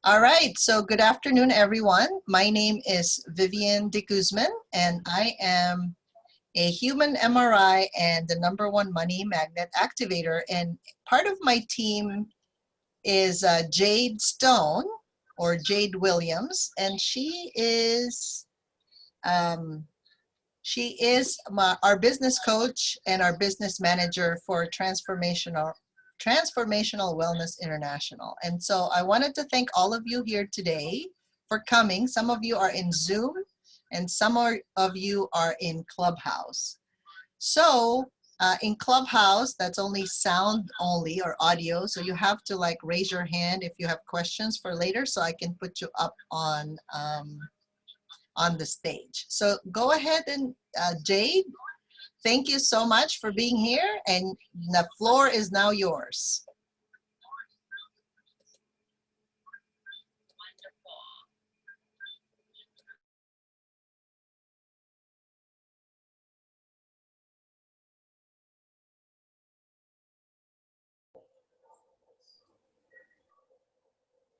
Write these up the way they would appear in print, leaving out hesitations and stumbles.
All right, so good afternoon, everyone. My name is Vivian de Guzman, and I am a human MRI and the #1 money magnet activator. And part of my team is Jade Stone, or Jade Williams, and um, she is our business coach and our business manager for Transformational Wellness International. And so I wanted to thank all of you here today for coming. Some of you are in Zoom and some of you are in Clubhouse. So in Clubhouse, that's only sound only or audio. So you have to like raise your hand if you have questions for later so I can put you up on the stage. So go ahead and Jade, thank you so much for being here, and the floor is now yours.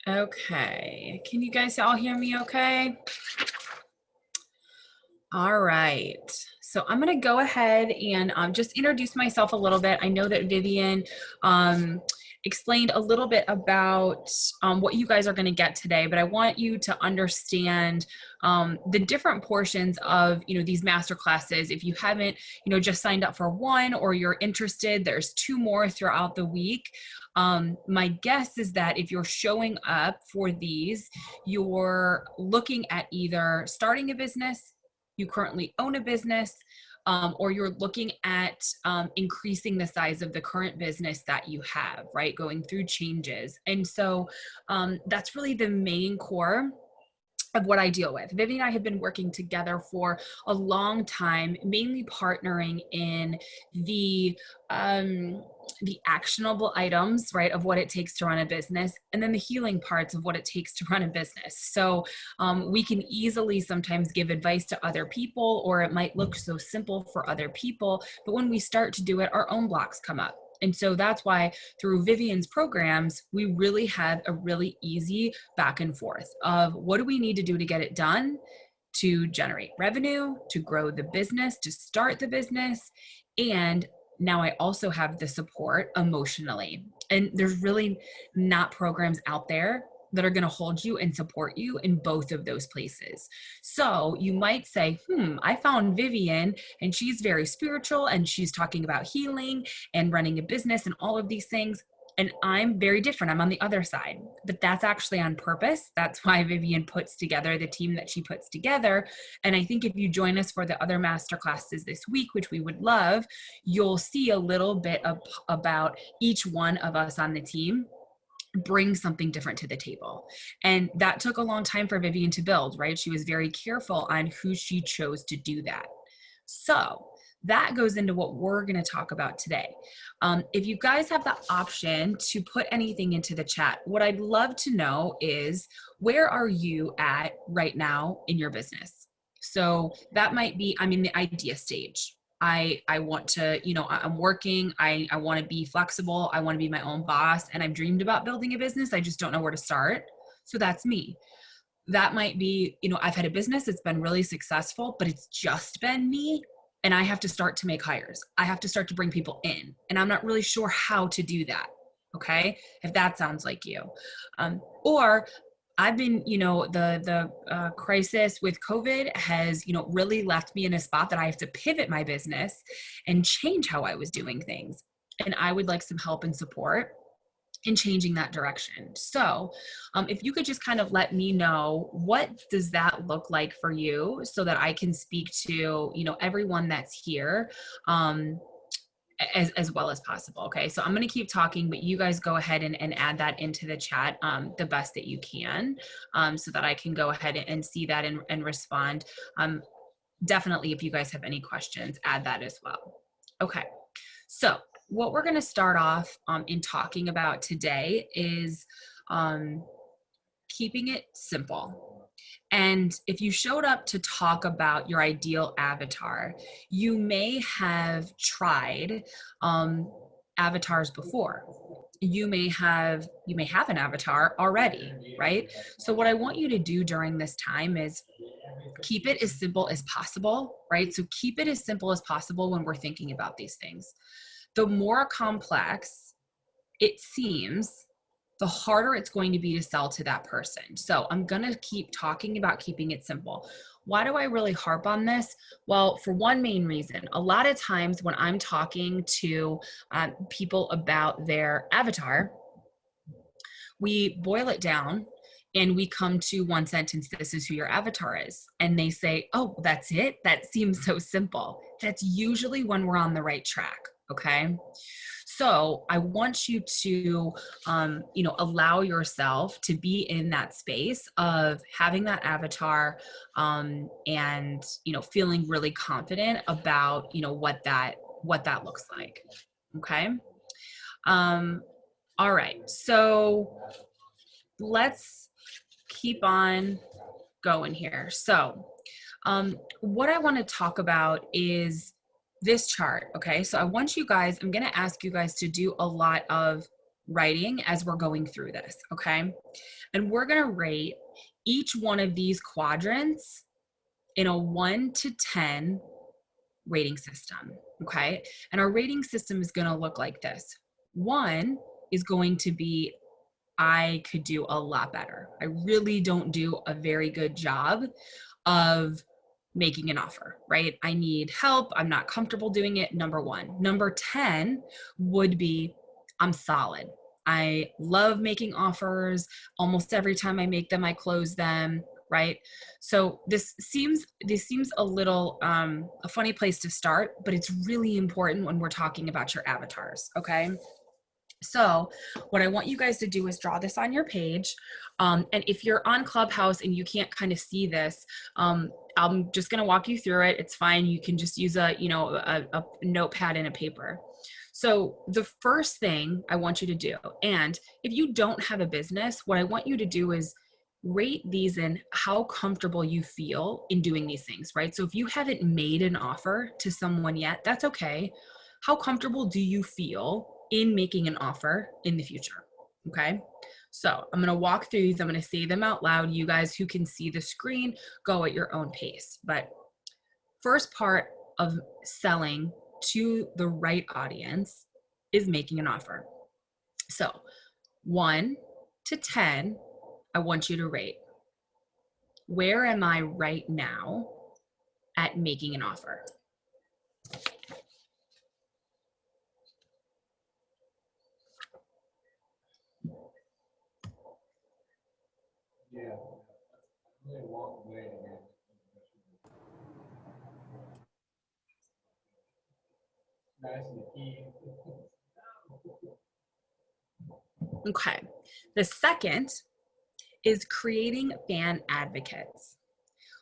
Okay, can you guys all hear me okay? All right, so I'm gonna go ahead and just introduce myself a little bit. I know that Vivian explained a little bit about what you guys are gonna get today, but I want you to understand the different portions of these master classes. If you haven't just signed up for one, or you're interested, there's 2 more throughout the week. My guess is that if you're showing up for these, you're looking at either starting a business, you currently own a business, or you're looking at increasing the size of the current business that you have, right? Going through changes. And so that's really the main core of what I deal with. Vivian and I have been working together for a long time, mainly partnering in the actionable items, right, of what it takes to run a business, and then the healing parts of what it takes to run a business. So we can easily sometimes give advice to other people, or it might look so simple for other people, but when we start to do it, our own blocks come up. And so that's why through Vivian's programs, we really have a really easy back and forth of what do we need to do to get it done, to generate revenue, to grow the business, to start the business. And now I also have the support emotionally. And there's really not programs out there that are going to hold you and support you in both of those places. So you might say, I found Vivian and she's very spiritual and she's talking about healing and running a business and all of these things. And I'm very different. I'm on the other side, but that's actually on purpose. That's why Vivian puts together the team that she puts together. And I think if you join us for the other master classes this week, which we would love, you'll see a little bit about each one of us on the team bring something different to the table. And that took a long time for Vivian to build, right? She was very careful on who she chose to do that. So that goes into what we're going to talk about today. If you guys have the option to put anything into the chat, what I'd love to know is, where are you at right now in your business? So that might be, I'm in the idea stage. I want to, I'm working, I want to be flexible, I want to be my own boss, and I've dreamed about building a business, I just don't know where to start. So that's me. That might be, I've had a business, it's been really successful, but it's just been me, and I have to start to make hires. I have to start to bring people in, and I'm not really sure how to do that. Okay, if that sounds like you. Or I've been, the crisis with COVID has, really left me in a spot that I have to pivot my business and change how I was doing things. And I would like some help and support in changing that direction. So if you could just kind of let me know, what does that look like for you, so that I can speak to, everyone that's here, as well as possible. Okay, so I'm going to keep talking, but you guys go ahead and add that into the chat the best that you can, so that I can go ahead and see that and respond. Definitely, if you guys have any questions, add that as well. Okay, so what we're going to start off in talking about today is keeping it simple. And if you showed up to talk about your ideal avatar, you may have tried avatars before. you may have an avatar already, right? So what I want you to do during this time is keep it as simple as possible, right? So keep it as simple as possible when we're thinking about these things. The more complex it seems, the harder it's going to be to sell to that person. So I'm going to keep talking about keeping it simple. Why do I really harp on this? Well, for one main reason, a lot of times when I'm talking to people about their avatar, we boil it down and we come to one sentence: this is who your avatar is. And they say, oh, that's it? That seems so simple. That's usually when we're on the right track. Okay. So I want you to, allow yourself to be in that space of having that avatar, and, feeling really confident about, what that looks like. Okay. All right. So let's keep on going here. So what I want to talk about is this chart. Okay. So I'm going to ask you guys to do a lot of writing as we're going through this. Okay. And we're going to rate each one of these quadrants in a 1 to 10 rating system. Okay. And our rating system is going to look like this. 1 is going to be, I could do a lot better. I really don't do a very good job of making an offer, right? I need help. I'm not comfortable doing it. Number 1. Number 10 would be, I'm solid. I love making offers. Almost every time I make them, I close them, right? So this seems a little a funny place to start, but it's really important when we're talking about your avatars, okay? So what I want you guys to do is draw this on your page. And if you're on Clubhouse and you can't kind of see this, I'm just going to walk you through it. It's fine. You can just use a notepad and a paper. So the first thing I want you to do, and if you don't have a business, what I want you to do is rate these in how comfortable you feel in doing these things, right? So if you haven't made an offer to someone yet, that's okay. How comfortable do you feel in making an offer in the future? Okay. So I'm going to walk through these. I'm going to say them out loud. You guys who can see the screen, go at your own pace. But first part of selling to the right audience is making an offer. So 1 to 10, I want you to rate. Where am I right now at making an offer? Yeah, really walk away again. Nice and key. Okay. The second is creating fan advocates.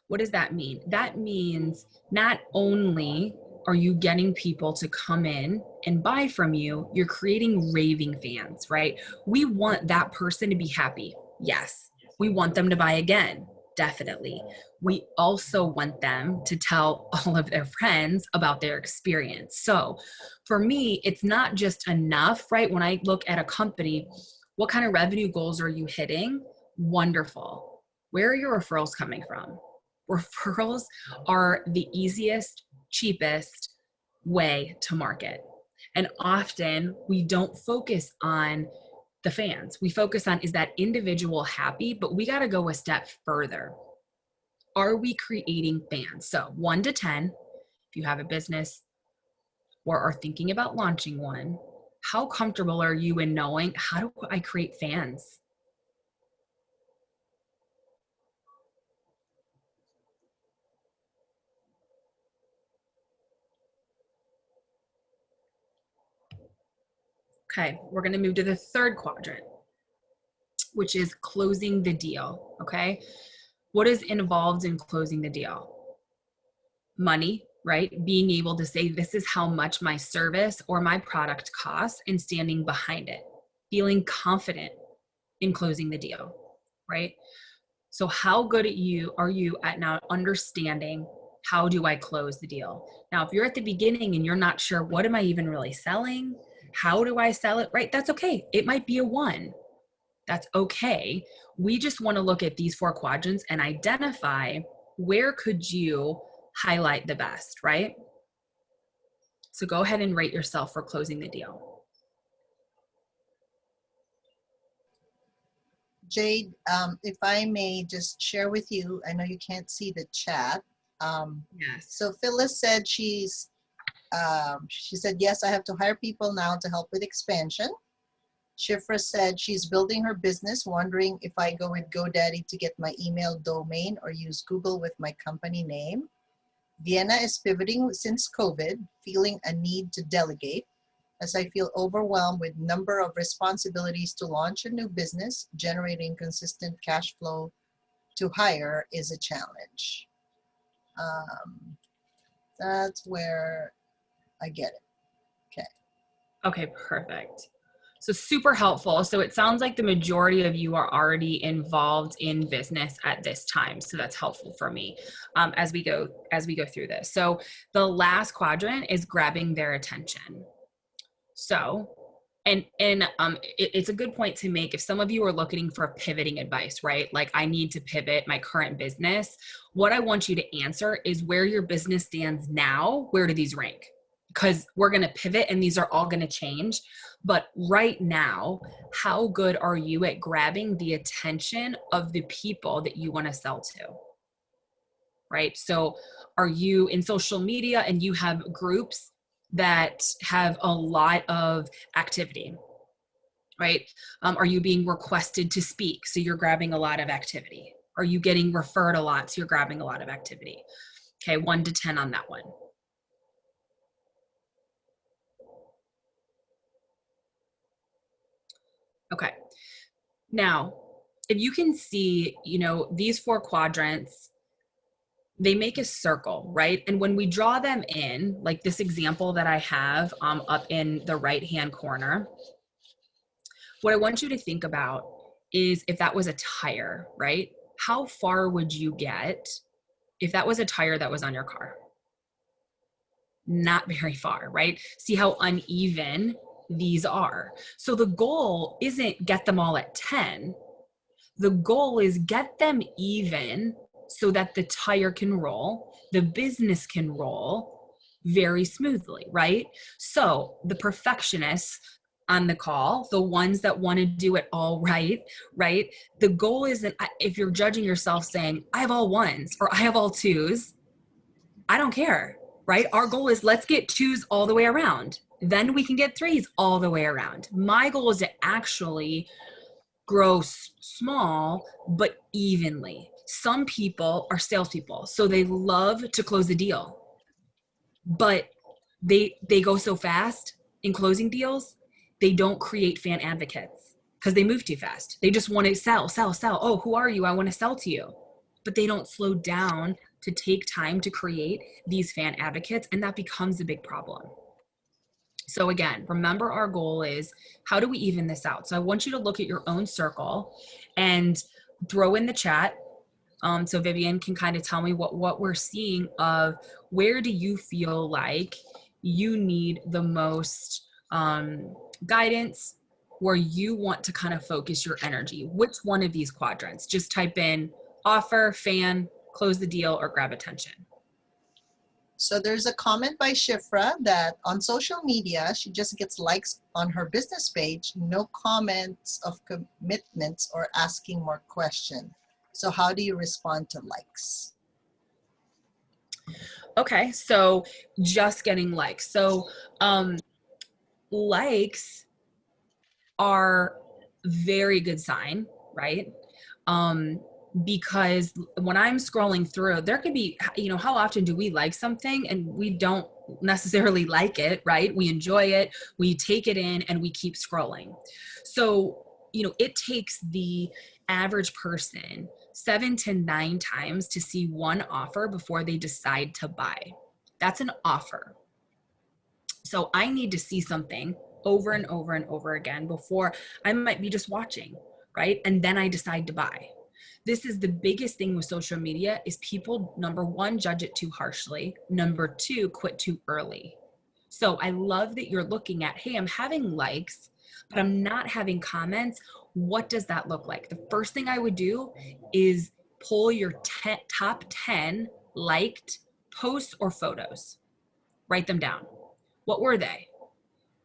What does that mean? That means not only are you getting people to come in and buy from you, you're creating raving fans, right? We want that person to be happy. Yes. We want them to buy again. Definitely. We also want them to tell all of their friends about their experience. So for me, it's not just enough, right? When I look at a company, what kind of revenue goals are you hitting? Wonderful. Where are your referrals coming from? Referrals are the easiest, cheapest way to market. And often we don't focus on the fans. We focus on, is that individual happy? But we got to go a step further. Are we creating fans? So 1 to 10, if you have a business or are thinking about launching one, how comfortable are you in knowing, how do I create fans? Okay, we're going to move to the third quadrant, which is closing the deal. Okay, what is involved in closing the deal? Money, right? Being able to say, this is how much my service or my product costs, and standing behind it, feeling confident in closing the deal, right? So how good are you at now understanding, how do I close the deal? Now, if you're at the beginning and you're not sure, what am I even really selling? How do I sell it? Right? That's okay. It might be a 1. That's okay. We just want to look at these 4 quadrants and identify where could you highlight the best, right? So go ahead and rate yourself for closing the deal. Jade, if I may just share with you, I know you can't see the chat. Yes. So Phyllis said she said, yes, I have to hire people now to help with expansion. Shifra said she's building her business, wondering if I go with GoDaddy to get my email domain or use Google with my company name. Vienna is pivoting since COVID, feeling a need to delegate as I feel overwhelmed with number of responsibilities to launch a new business. Generating consistent cash flow to hire is a challenge. That's where I get it. Okay. Okay, perfect. So super helpful. So it sounds like the majority of you are already involved in business at this time. So that's helpful for me as we go through this. So the last quadrant is grabbing their attention. So, it's a good point to make if some of you are looking for pivoting advice, right? Like, I need to pivot my current business. What I want you to answer is where your business stands now. Where do these rank? Because we're going to pivot and these are all going to change. But right now, how good are you at grabbing the attention of the people that you want to sell to? Right? So are you in social media and you have groups that have a lot of activity, right? Are you being requested to speak? So you're grabbing a lot of activity. Are you getting referred a lot? So you're grabbing a lot of activity. Okay, 1 to 10 on that one. Okay. Now, if you can see, these 4 quadrants, they make a circle, right? And when we draw them in, like this example that I have up in the right-hand corner, what I want you to think about is if that was a tire, right? How far would you get if that was a tire that was on your car? Not very far, right? See how uneven these are. So the goal isn't get them all at 10. The goal is get them even so that the tire can roll, the business can roll very smoothly, right? So the perfectionists on the call, the ones that want to do it all right? The goal isn't, if you're judging yourself saying, I have all 1s or I have all 2s, I don't care, right? Our goal is let's get 2s all the way around. Then we can get 3s all the way around. My goal is to actually grow small, but evenly. Some people are salespeople, so they love to close the deal, but they go so fast in closing deals, they don't create fan advocates because they move too fast. They just want to sell. Oh, who are you? I want to sell to you. But they don't slow down to take time to create these fan advocates, and that becomes a big problem. So again, remember our goal is how do we even this out? So I want you to look at your own circle and throw in the chat. So Vivian can kind of tell me what we're seeing of where do you feel like you need the most guidance, where you want to kind of focus your energy. Which one of these quadrants? Just type in offer, fan, close the deal, or grab attention. So there's a comment by Shifra that on social media, she just gets likes on her business page, no comments of commitments or asking more questions. So how do you respond to likes? Okay, so just getting likes. So likes are very good sign, right? Because when I'm scrolling through, there could be, how often do we like something and we don't necessarily like it, right? We enjoy it, we take it in, and we keep scrolling. So, it takes the average person 7 to 9 times to see one offer before they decide to buy. That's an offer. So I need to see something over and over and over again before I might be just watching, right? And then I decide to buy. This is the biggest thing with social media is people, number 1, judge it too harshly. Number 2, quit too early. So I love that you're looking at, hey, I'm having likes, but I'm not having comments. What does that look like? The first thing I would do is pull your top 10 liked posts or photos. Write them down. What were they?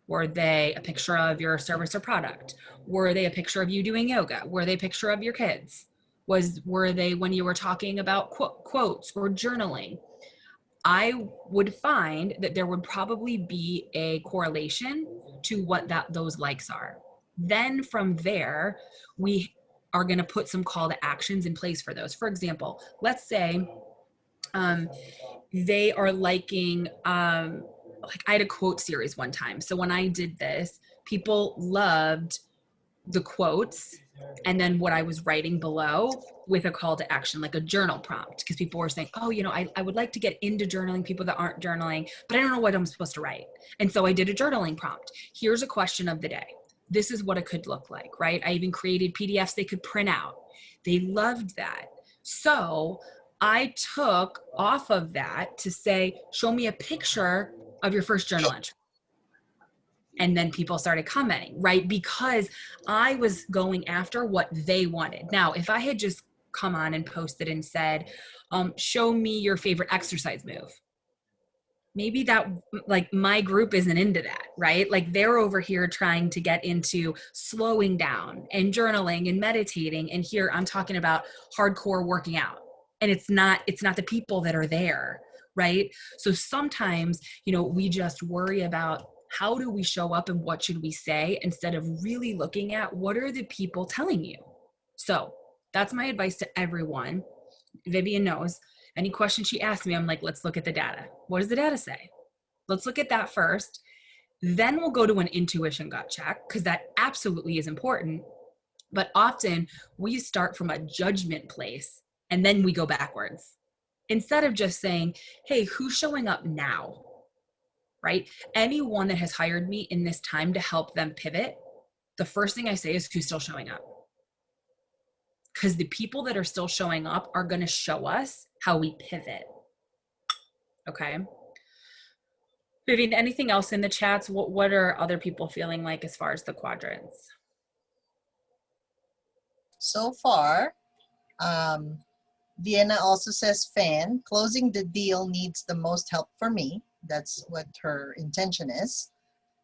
Were they a picture of your service or product? Were they a picture of you doing yoga? Were they a picture of your kids? Were they when you were talking about quotes or journaling? I would find that there would probably be a correlation to what those likes are. Then from there, we are going to put some call to actions in place for those. For example, let's say they are liking, like I had a quote series one time. So when I did this, people loved the quotes and then what I was writing below with a call to action, like a journal prompt, because people were saying, oh, I would like to get into journaling, people that aren't journaling, but I don't know what I'm supposed to write. And so I did a journaling prompt. Here's a question of the day. This is what it could look like, right? I even created PDFs they could print out. They loved that. So I took off of that to say, show me a picture of your first journal entry. And then people started commenting, right? Because I was going after what they wanted. Now, if I had just come on and posted and said, show me your favorite exercise move, maybe that, like, my group isn't into that, right? Like they're over here trying to get into slowing down and journaling and meditating. And here I'm talking about hardcore working out. And it's not the people that are there, right? So sometimes, we just worry about how do we show up and what should we say instead of really looking at what are the people telling you. So that's my advice to everyone. Vivian knows. Any question she asks me, I'm like, let's look at the data. What does the data say? Let's look at that first. Then we'll go to an intuition gut check because that absolutely is important. But often we start from a judgment place and then we go backwards. Instead of just saying, hey, who's showing up now? Right? Anyone that has hired me in this time to help them pivot, the first thing I say is who's still showing up. Because the people that are still showing up are going to show us how we pivot. Okay. Vivian, anything else in the chats? What are other people feeling like as far as the quadrants? So far, Vienna also says fan, closing the deal needs the most help for me. That's what her intention is.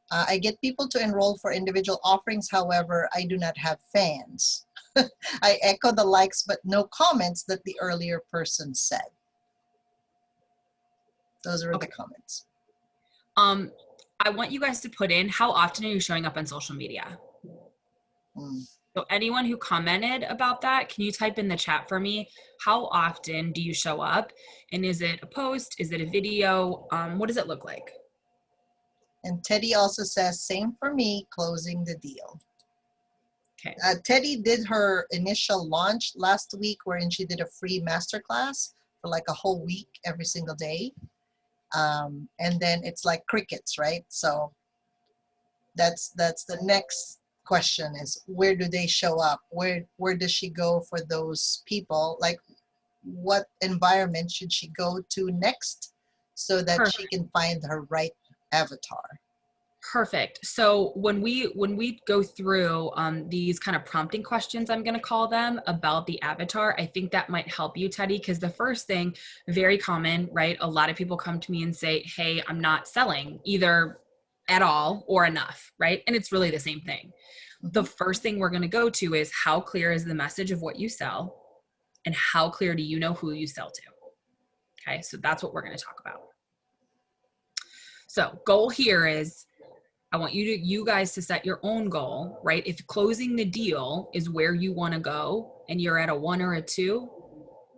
I get people to enroll for individual offerings. However, I do not have fans. I echo the likes, but no comments that the earlier person said. Those are the comments. I want you guys to put in, how often are you showing up on social media? So anyone who commented about that, can you type in the chat for me? How often do you show up? And is it a post? Is it a video? What does it look like? And Teddy also says, same for me, closing the deal. Okay. Teddy did her initial launch last week wherein she did a free masterclass for like a whole week every single day. And then it's like crickets, right? So that's the next question is, where do they show up? Where does she go for those people? Like, what environment should she go to next so that Perfect. she can find her right avatar? Perfect. So when we go through these kind of prompting questions, I'm going to call them, about the avatar, I think that might help you, Teddy, because the first thing, very common, right? A lot of people come to me and say, hey, I'm not selling either at all or enough, right? And it's really the same thing. The first thing we're going to go to is, how clear is the message of what you sell, and how clear do you know who you sell to? Okay, so that's what we're going to talk about. So goal here is, I want you guys to set your own goal, right? If closing the deal is where you want to go and you're at a 1 or a 2,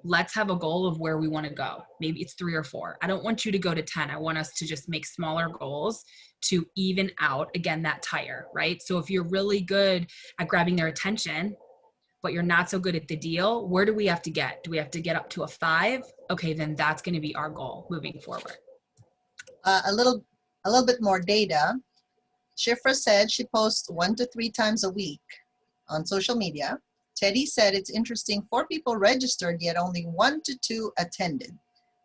let's have a goal of where we want to go. Maybe it's 3 or 4. I don't want you to go to 10. I want us to just make smaller goals to even out, again, that tire, right? So if you're really good at grabbing their attention, but you're not so good at the deal, where do we have to get? Do we have to get up to a 5? Okay, then that's going to be our goal moving forward. A little bit more data. Shifra said she posts 1 to 3 times a week on social media. Teddy said it's interesting, 4 people registered, yet only 1 to 2 attended.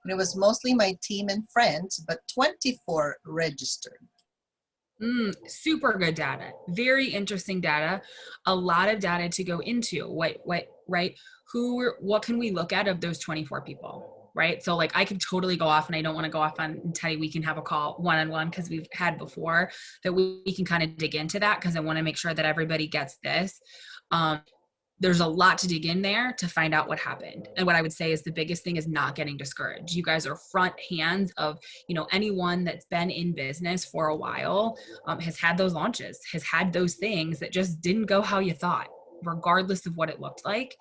And it was mostly my team and friends, but 24 registered. Super good data. Very interesting data. A lot of data to go into. Right? What can we look at of those 24 people? Right? So like I could totally go off, and I don't want to go off on Teddy. We can have a call one-on-one because we've had before that we can kind of dig into that, because I want to make sure that everybody gets this. There's a lot to dig in there to find out what happened. And what I would say is the biggest thing is not getting discouraged. You guys are front hands of, anyone that's been in business for a while, has had those launches, has had those things that just didn't go how you thought, regardless of what it looked like.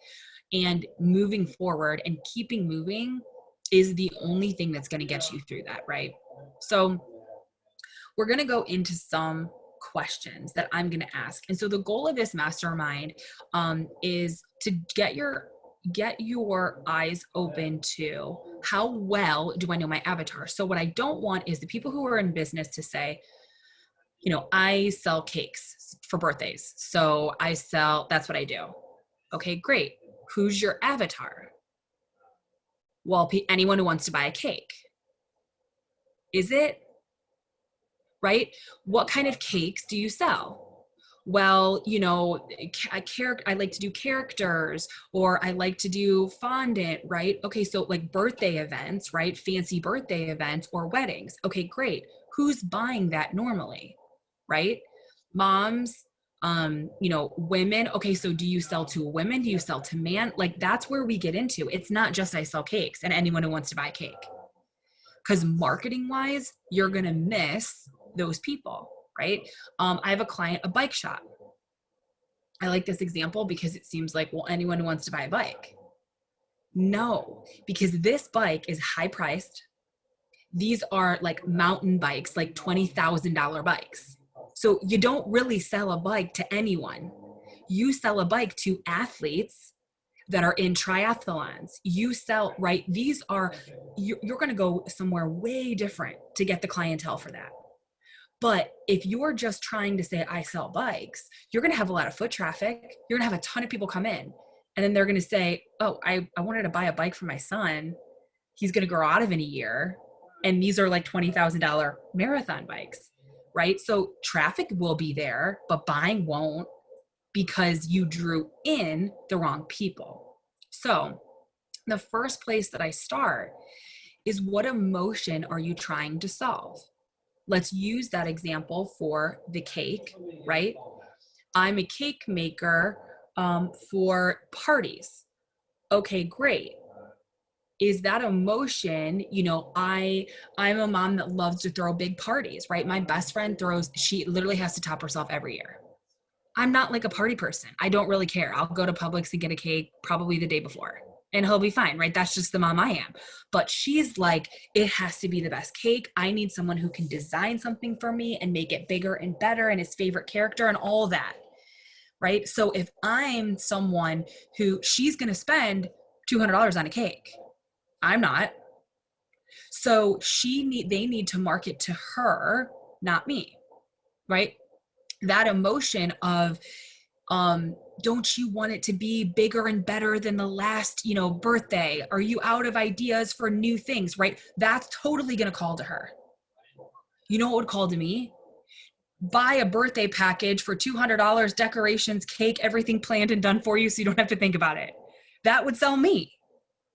And moving forward and keeping moving is the only thing that's going to get you through that, right? So we're going to go into some questions that I'm going to ask. And so the goal of this mastermind is to get your eyes open to how well do I know my avatar. So what I don't want is the people who are in business to say, I sell cakes for birthdays. So that's what I do. Okay, great. Who's your avatar? Well, anyone who wants to buy a cake. Is it? Right? What kind of cakes do you sell? Well, I like to do characters, or I like to do fondant, right? Okay, so like birthday events, right? Fancy birthday events or weddings. Okay, great. Who's buying that normally, right? Moms, women. Okay, so do you sell to women? Do you sell to man? Like that's where we get into. It's not just I sell cakes and anyone who wants to buy a cake. Because marketing wise, you're going to miss those people, right? I have a client, a bike shop. I like this example because it seems like, well, anyone who wants to buy a bike. No, because this bike is high priced. These are like mountain bikes, like $20,000 bikes. So you don't really sell a bike to anyone. You sell a bike to athletes that are in triathlons. You sell, right? These are, you're going to go somewhere way different to get the clientele for that. But if you're just trying to say, I sell bikes, you're going to have a lot of foot traffic. You're going to have a ton of people come in. And then they're going to say, oh, I wanted to buy a bike for my son. He's going to grow out of in a year. And these are like $20,000 marathon bikes, right? So traffic will be there, but buying won't, because you drew in the wrong people. So the first place that I start is, what emotion are you trying to solve? Let's use that example for the cake, right? I'm a cake maker for parties. Okay, great. Is that emotion, I'm a mom that loves to throw big parties, right? My best friend she literally has to top herself every year. I'm not like a party person. I don't really care. I'll go to Publix and get a cake probably the day before, and he'll be fine, right? That's just the mom I am. But she's like, it has to be the best cake. I need someone who can design something for me and make it bigger and better and his favorite character and all that, right? So if I'm someone who she's going to spend $200 on a cake, I'm not. So they need to market to her, not me, right? That emotion of, don't you want it to be bigger and better than the last, birthday? Are you out of ideas for new things, right? That's totally going to call to her. You know what would call to me? Buy a birthday package for $200, decorations, cake, everything planned and done for you so you don't have to think about it. That would sell me,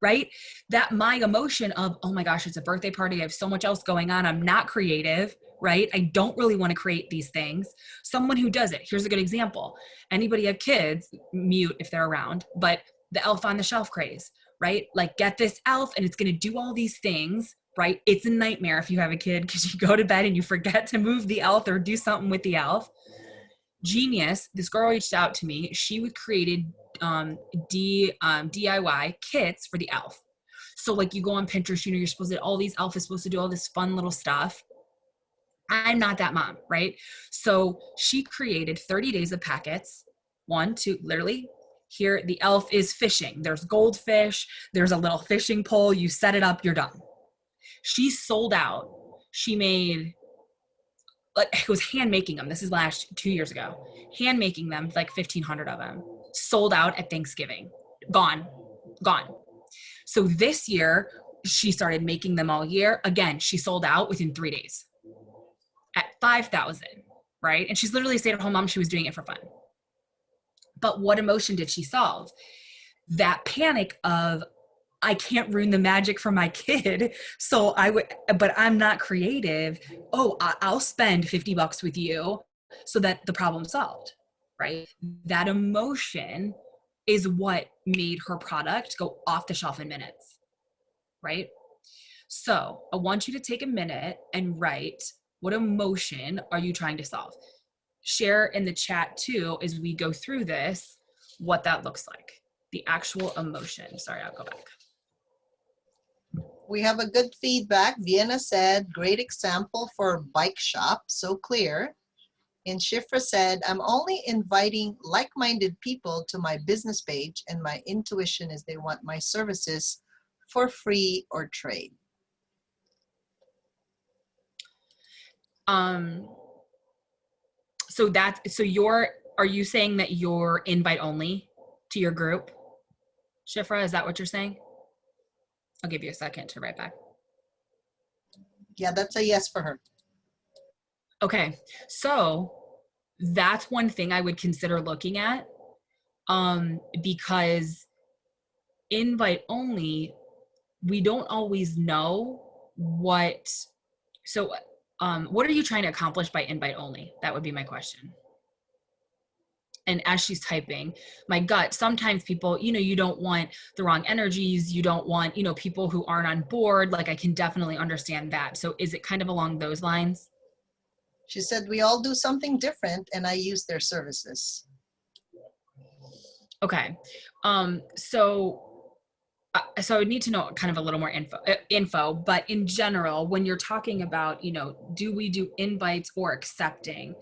right? That my emotion of, oh my gosh, it's a birthday party. I have so much else going on. I'm not creative, right? I don't really want to create these things. Someone who does it. Here's a good example. Anybody have kids? Mute if they're around, but the elf on the shelf craze, right? Like, get this elf and it's going to do all these things, right? It's a nightmare if you have a kid, because you go to bed and you forget to move the elf or do something with the elf. Genius. This girl reached out to me. She created DIY kits for the elf. So like, you go on Pinterest, you're supposed to, all these elf is supposed to do all this fun little stuff. I'm not that mom, right? So she created 30 days of packets. 1, 2, literally, here the elf is fishing. There's goldfish. There's a little fishing pole. You set it up, you're done. She sold out. She made, like, it was hand making them. This is 2 years ago. Hand making them, like 1,500 of them. Sold out at Thanksgiving. Gone. So this year, she started making them all year. Again, she sold out within 3 days at 5,000, right? And she's literally a stay-at-home mom. She was doing it for fun. But what emotion did she solve? That panic of, I can't ruin the magic for my kid. So but I'm not creative. Oh, I'll spend $50 with you so that the problem's solved, right? That emotion is what made her product go off the shelf in minutes, right? So I want you to take a minute and write, what emotion are you trying to solve? Share in the chat too, as we go through this, what that looks like. The actual emotion. Sorry, I'll go back. We have a good feedback. Vienna said, great example for bike shop, so clear. And Shifra said, I'm only inviting like-minded people to my business page, and my intuition is they want my services for free or trade. So are you saying that you're invite only to your group? Shifra, is that what you're saying? I'll give you a second to write back. Yeah, that's a yes for her. Okay, so that's one thing I would consider looking at, because invite only, we don't always know what, so what are you trying to accomplish by invite only? That would be my question. And as she's typing, my gut, sometimes people, you don't want the wrong energies. You don't want, people who aren't on board. Like, I can definitely understand that. So is it kind of along those lines? She said, we all do something different, and I use their services. Okay. So I would need to know kind of a little more info, but in general, when you're talking about, do we do invites or accepting?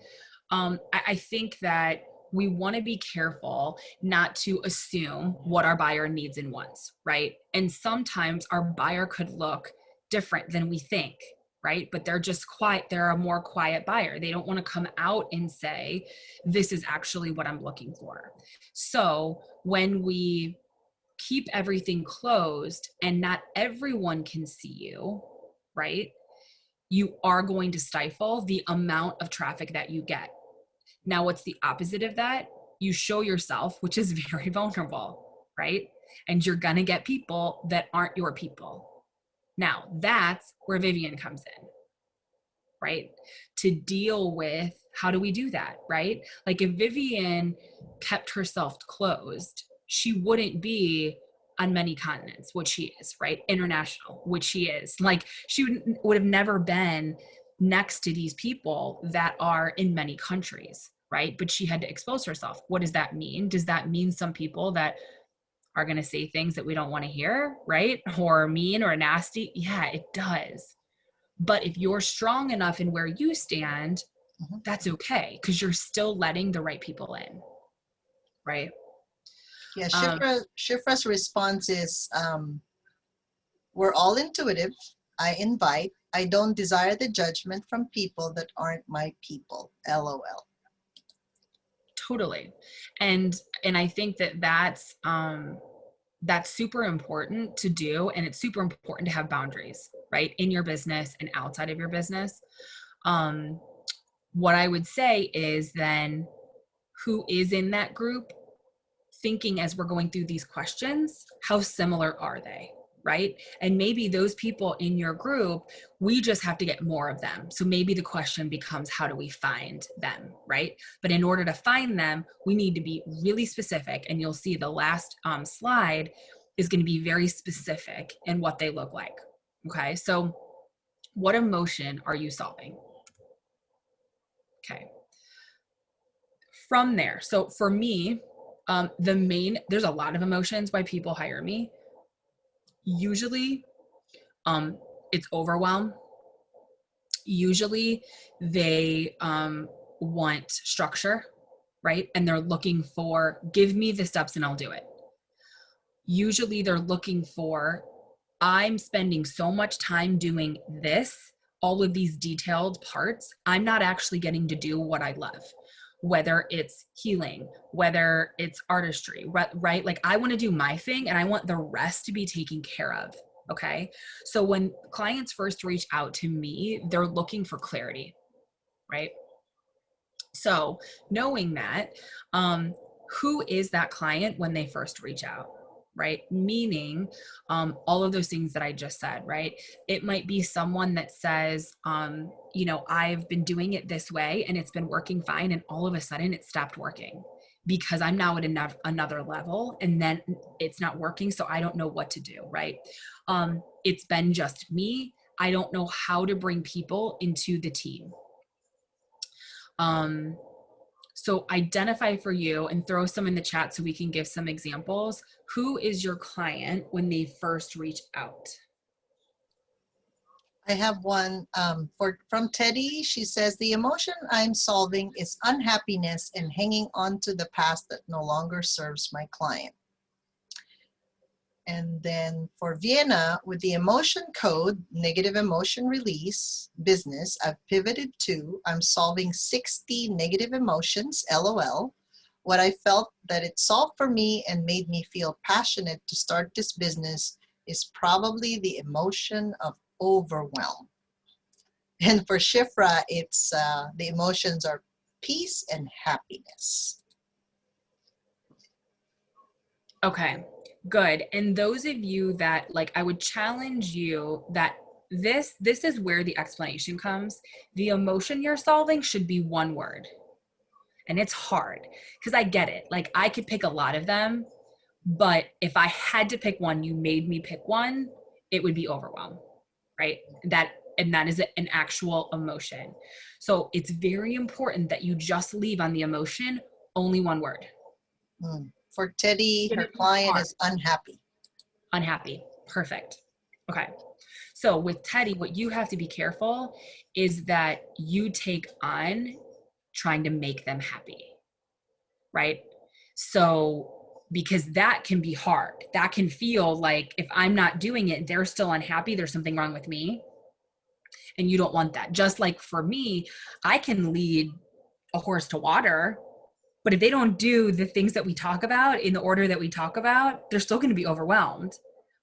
I think that we want to be careful not to assume what our buyer needs and wants, right? And sometimes our buyer could look different than we think, right? But they're just quiet. They're a more quiet buyer. They don't want to come out and say, this is actually what I'm looking for. So when we keep everything closed and not everyone can see you, right? You are going to stifle the amount of traffic that you get. Now, what's the opposite of that? You show yourself, which is very vulnerable, right? And you're going to get people that aren't your people. Now, that's where Vivian comes in, right? To deal with, how do we do that, right? Like, if Vivian kept herself closed, she wouldn't be on many continents, which she is, right? International, which she is. Like, she would have never been next to these people that are in many countries, right? But she had to expose herself. What does that mean? Does that mean some people that are going to say things that we don't want to hear, right? Or mean or nasty? Yeah, it does. But if you're strong enough in where you stand, that's okay, because you're still letting the right people in, right? Yeah, Shifra's response is, we're all intuitive. I invite. I don't desire the judgment from people that aren't my people. LOL. Totally. And I think that that's super important to do. And it's super important to have boundaries, right? In your business and outside of your business. What I would say is then, who is in that group, thinking as we're going through these questions, how similar are they? Right? And maybe those people in your group, we just have to get more of them. So maybe the question becomes, how do we find them? Right? But in order to find them, we need to be really specific. And you'll see the last slide is going to be very specific in what they look like. Okay. So what emotion are you solving? Okay. From there. So for me, there's a lot of emotions why people hire me. Usually, it's overwhelm. Usually they want structure, right? And they're looking for, give me the steps and I'll do it. Usually they're looking for, I'm spending so much time doing this, all of these detailed parts, I'm not actually getting to do what I love. Whether it's healing, whether it's artistry, right? Like, I want to do my thing and I want the rest to be taken care of, Okay. So when clients first reach out to me, they're looking for clarity, right? So knowing that, who is that client when they first reach out, right? Meaning all of those things that I just said, right? It might be someone that says, I've been doing it this way and it's been working fine. And all of a sudden it stopped working because I'm now at another level and then it's not working. So I don't know what to do, right? It's been just me. I don't know how to bring people into the team. So identify for you and throw some in the chat so we can give some examples. Who is your client when they first reach out? I have one from Teddy. She says, the emotion I'm solving is unhappiness and hanging on to the past that no longer serves my client. And then for Vienna, with the emotion code, negative emotion release business, I've pivoted to, I'm solving 60 negative emotions, LOL. What I felt that it solved for me and made me feel passionate to start this business is probably the emotion of overwhelm. And for Shifra, it's the emotions are peace and happiness. Okay, good. And those of you that I would challenge you that this is where the explanation comes. The emotion you're solving should be one word. And it's hard because I get it. I could pick a lot of them, but if I had to pick one, you made me pick one, it would be overwhelm, right? That is an actual emotion. So it's very important that you just leave on the emotion only one word. For Teddy, her client is unhappy. Unhappy. Perfect. Okay. So with Teddy, what you have to be careful is that you take on trying to make them happy, right? So because that can be hard. That can feel like if I'm not doing it, they're still unhappy, there's something wrong with me. And you don't want that. Just like for me, I can lead a horse to water, but if they don't do the things that we talk about in the order that we talk about, they're still going to be overwhelmed.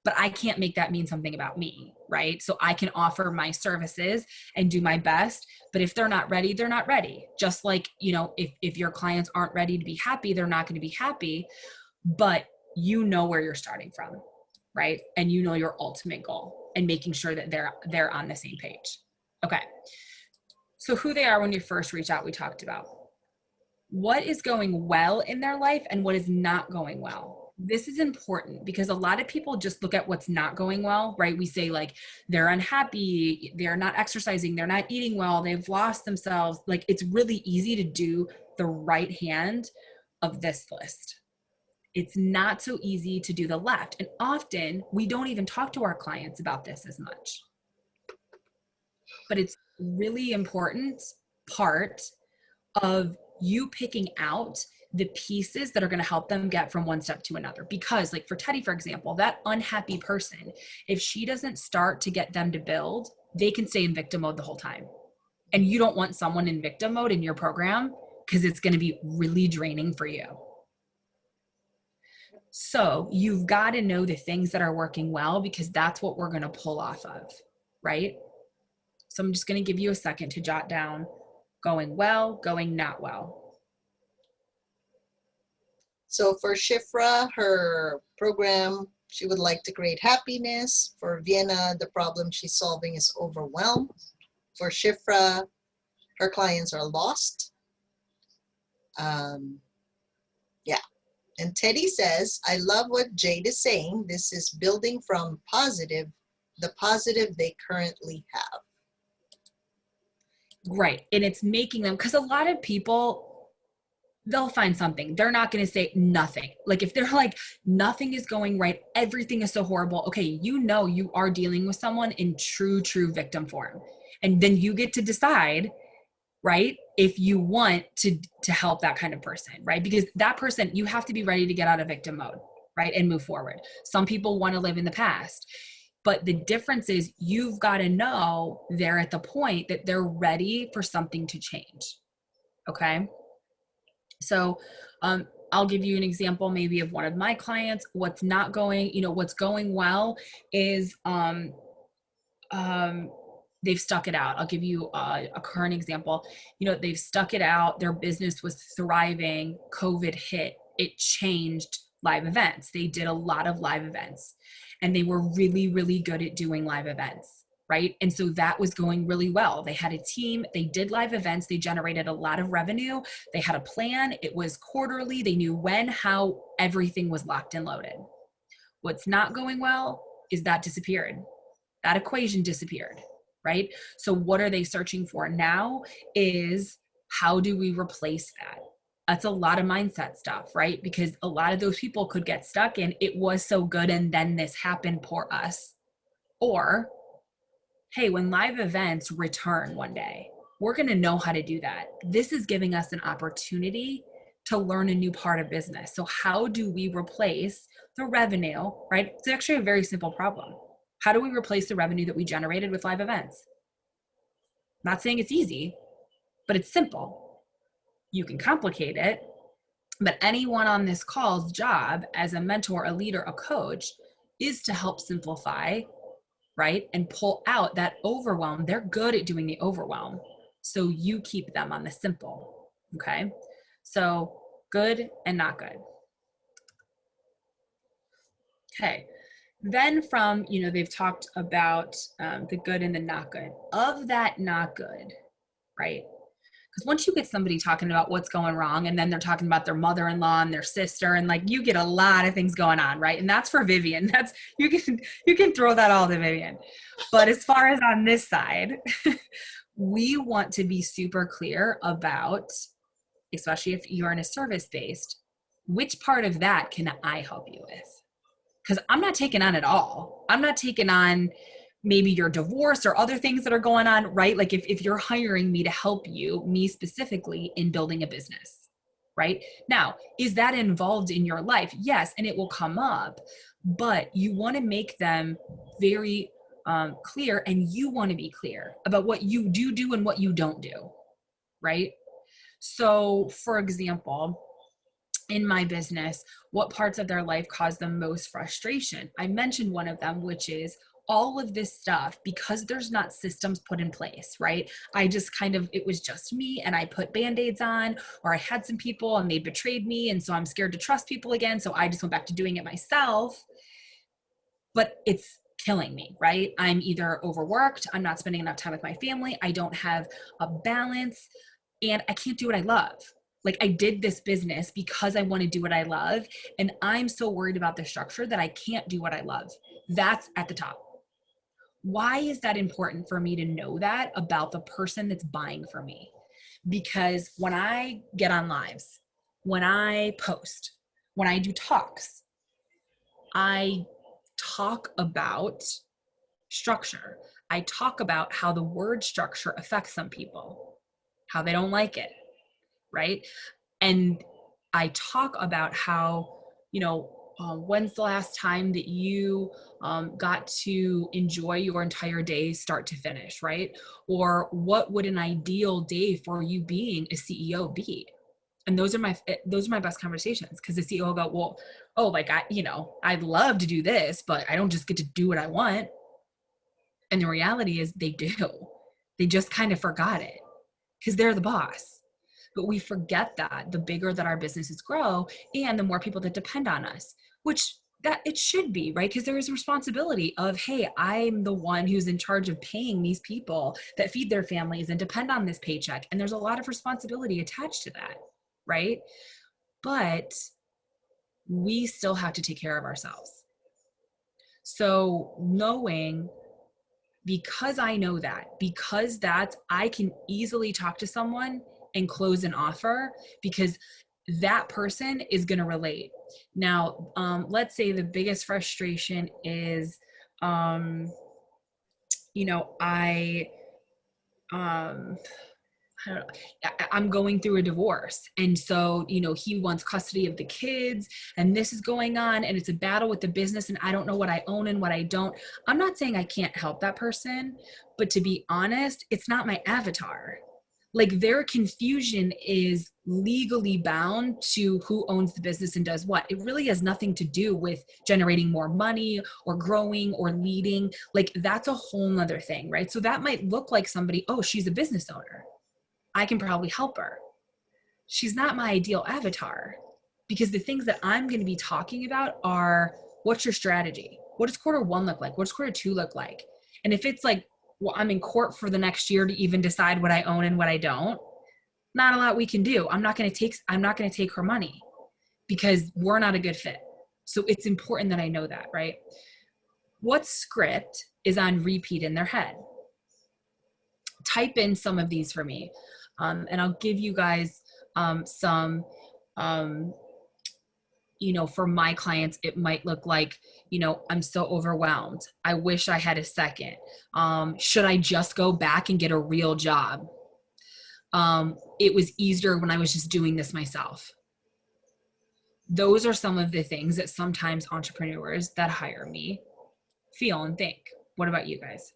But I can't make that mean something about me, right? So I can offer my services and do my best, but if they're not ready, they're not ready. Just like, if your clients aren't ready to be happy, they're not going to be happy, but you know where you're starting from, right? And you know your ultimate goal and making sure that they're on the same page. Okay. So who they are when you first reach out, we talked about. What is going well in their life and what is not going well. This is important because a lot of people just look at what's not going well, right? We say they're unhappy, they're not exercising, they're not eating well, they've lost themselves. It's really easy to do the right hand of this list. It's not so easy to do the left. And often we don't even talk to our clients about this as much. But it's really important part of you picking out the pieces that are going to help them get from one step to another. Because for Teddy, for example, that unhappy person, if she doesn't start to get them to build, they can stay in victim mode the whole time. And you don't want someone in victim mode in your program because it's going to be really draining for you. So you've got to know the things that are working well because that's what we're going to pull off of, right? So I'm just going to give you a second to jot down going well, going not well. So for Shifra, her program, she would like to create happiness. For Vienna, the problem she's solving is overwhelm. For Shifra, her clients are lost. Yeah. And Teddy says, I love what Jade is saying. This is building from the positive they currently have. Right. And it's making them, because a lot of people, they'll find something. They're not going to say nothing. If they're nothing is going right, everything is so horrible. Okay, you are dealing with someone in true victim form. And then you get to decide, right, if you want to help that kind of person, right? Because that person, you have to be ready to get out of victim mode, right, and move forward. Some people want to live in the past. But the difference is you've got to know they're at the point that they're ready for something to change. Okay. So I'll give you an example maybe of one of my clients. What's not going, what's going well is they've stuck it out. I'll give you a current example. They've stuck it out. Their business was thriving. COVID hit. It changed live events. They did a lot of live events, and they were really, really good at doing live events, right? And so that was going really well. They had a team. They did live events. They generated a lot of revenue. They had a plan. It was quarterly. They knew when, how, everything was locked and loaded. What's not going well is that disappeared. That equation disappeared, right? So what are they searching for now is, how do we replace that? That's a lot of mindset stuff, right? Because a lot of those people could get stuck in, it was so good and then this happened for us. Or, hey, when live events return one day, we're going to know how to do that. This is giving us an opportunity to learn a new part of business. So how do we replace the revenue, right? It's actually a very simple problem. How do we replace the revenue that we generated with live events? I'm not saying it's easy, but it's simple. You can complicate it, but anyone on this call's job as a mentor, a leader, a coach is to help simplify, right? And pull out that overwhelm. They're good at doing the overwhelm. So you keep them on the simple, okay? So good and not good. Okay. Then from, they've talked about the good and the not good. Of that not good, right? Because once you get somebody talking about what's going wrong, and then they're talking about their mother-in-law and their sister, and like you get a lot of things going on, right? And that's for Vivian. That's you can throw that all to Vivian. But as far as on this side, we want to be super clear about, especially if you're in a service-based, which part of that can I help you with? Because I'm not taking on it all. I'm not taking on maybe your divorce or other things that are going on, right? Like if you're hiring me to help you, me specifically, in building a business, right? Now, is that involved in your life? Yes, and it will come up, but you want to make them very clear, and you want to be clear about what you do and what you don't do, right? So for example, in my business, what parts of their life cause them most frustration? I mentioned one of them, which is all of this stuff, because there's not systems put in place, right? I just it was just me, and I put band-aids on, or I had some people and they betrayed me. And so I'm scared to trust people again. So I just went back to doing it myself, but it's killing me, right? I'm either overworked, I'm not spending enough time with my family, I don't have a balance, and I can't do what I love. Like, I did this business because I want to do what I love, and I'm so worried about the structure that I can't do what I love. That's at the top. Why is that important for me to know that about the person that's buying for me? Because when I get on lives, when I post, when I do talks, I talk about structure. I talk about how the word structure affects some people, how they don't like it, right? And I talk about how, when's the last time that you got to enjoy your entire day start to finish, right? Or what would an ideal day for you being a CEO be? And those are my best conversations, because the CEO will go, well, oh, like I'd love to do this, but I don't just get to do what I want. And the reality is they do. They just kind of forgot it because they're the boss. But we forget that the bigger that our businesses grow and the more people that depend on us, which that it should be, right? Because there is a responsibility of, hey, I'm the one who's in charge of paying these people that feed their families and depend on this paycheck. And there's a lot of responsibility attached to that, right? But we still have to take care of ourselves. So knowing, because I know that, because I can easily talk to someone and close an offer because that person is going to relate. Now, let's say the biggest frustration is, I don't know, I'm going through a divorce. And so, he wants custody of the kids and this is going on and it's a battle with the business and I don't know what I own and what I don't. I'm not saying I can't help that person, but to be honest, it's not my avatar. like their confusion is legally bound to who owns the business and does what. It really has nothing to do with generating more money or growing or leading. Like that's a whole nother thing, right? So that might look like somebody, oh, she's a business owner, I can probably help her. She's not my ideal avatar, because the things that I'm going to be talking about are, what's your strategy? What does quarter one look like? What does quarter two look like? And if it's like, well, I'm in court for the next year to even decide what I own and what I don't, not a lot we can do. I'm not going to take her money because we're not a good fit. So it's important that I know that, right? What script is on repeat in their head? Type in some of these for me. And I'll give you guys some, for my clients, it might look like, I'm so overwhelmed. I wish I had a second. Should I just go back and get a real job? It was easier when I was just doing this myself. Those are some of the things that sometimes entrepreneurs that hire me feel and think. What about you guys?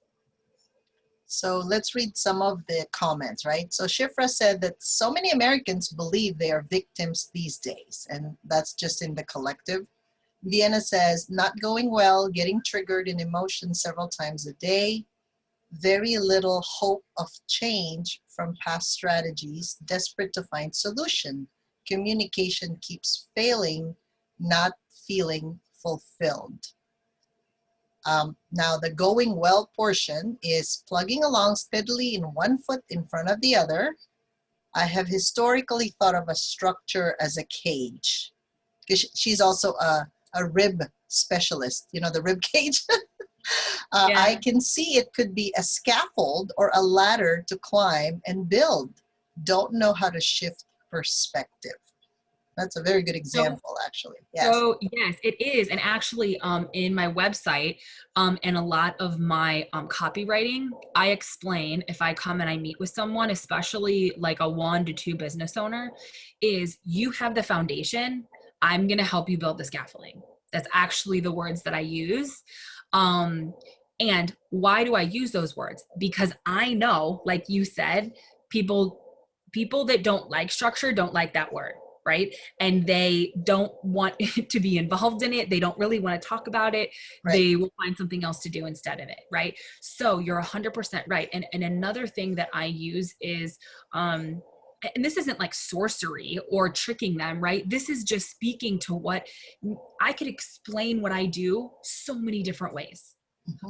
So let's read some of the comments, right? So Shifra said that so many Americans believe they are victims these days, and that's just in the collective. Vienna says, not going well, getting triggered in emotion several times a day, very little hope of change from past strategies, desperate to find solution. Communication keeps failing, not feeling fulfilled. Now the going well portion is plugging along steadily in one foot in front of the other. I have historically thought of a structure as a cage, because she's also a rib specialist, the rib cage. Yeah. I can see it could be a scaffold or a ladder to climb and build. Don't know how to shift perspective. That's a very good example, actually. Yes. So yes, it is. And actually in my website and a lot of my copywriting, I explain, if I come and I meet with someone, especially like a 1 to 2 business owner, is you have the foundation. I'm going to help you build the scaffolding. That's actually the words that I use. And why do I use those words? Because I know, like you said, people that don't like structure don't like that word. Right? And they don't want to be involved in it. They don't really want to talk about it. Right. They will find something else to do instead of it. Right? So you're 100% right. And another thing that I use is, and this isn't like sorcery or tricking them, right? This is just speaking to what I could explain what I do so many different ways.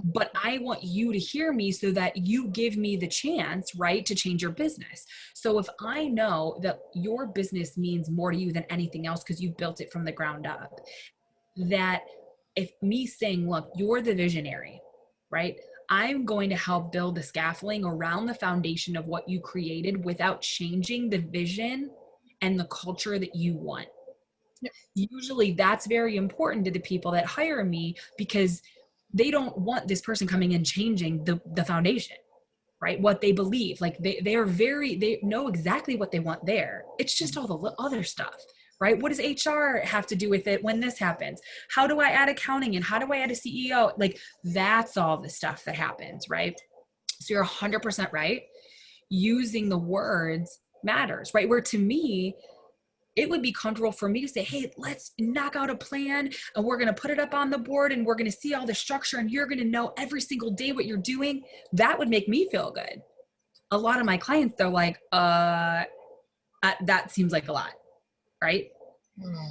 But I want you to hear me so that you give me the chance, right, to change your business. So if I know that your business means more to you than anything else because you've built it from the ground up, that if me saying, look, you're the visionary, right? I'm going to help build the scaffolding around the foundation of what you created without changing the vision and the culture that you want. Yep. Usually that's very important to the people that hire me, because they don't want this person coming and changing the foundation, right? What they believe, like they know exactly what they want there. It's just all the other stuff, right? What does HR have to do with it when this happens? How do I add accounting and how do I add a CEO? Like that's all the stuff that happens, right? So you're 100% right. Using the words matters, right? Where to me, it would be comfortable for me to say, hey, let's knock out a plan and we're going to put it up on the board and we're going to see all the structure and you're going to know every single day what you're doing. That would make me feel good. A lot of my clients, they're like, that seems like a lot, right?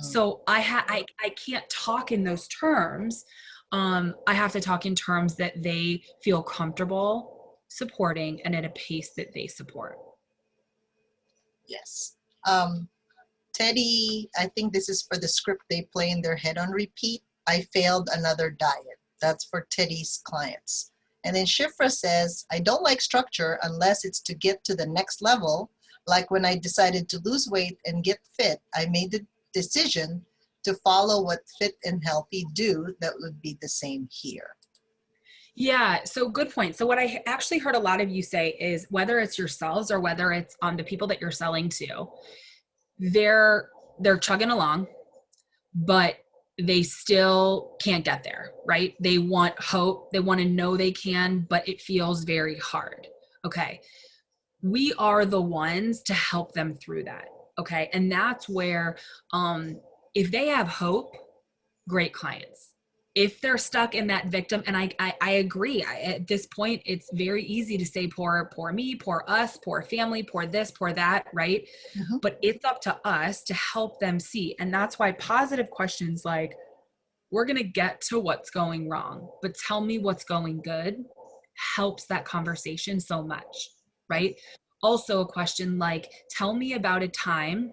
So I can't talk in those terms. I have to talk in terms that they feel comfortable supporting and at a pace that they support. Yes. Teddy, I think this is for the script they play in their head on repeat. I failed another diet. That's for Teddy's clients. And then Shifra says, I don't like structure unless it's to get to the next level. Like when I decided to lose weight and get fit, I made the decision to follow what fit and healthy do. That would be the same here. Yeah, so good point. So what I actually heard a lot of you say is whether it's yourselves or whether it's the people that you're selling to, they're chugging along, but they still can't get there, right? They want hope. They want to know they can, but it feels very hard. Okay. we are the ones to help them through that. Okay. And that's where, if they have hope, great clients. If they're stuck in that victim, and I agree, at this point, it's very easy to say, poor me, poor us, poor family, poor this, poor that, right? Mhm. But it's up to us to help them see. And that's why positive questions like, we're going to get to what's going wrong, but tell me what's going good helps that conversation so much, right? Also, a question like, tell me about a time,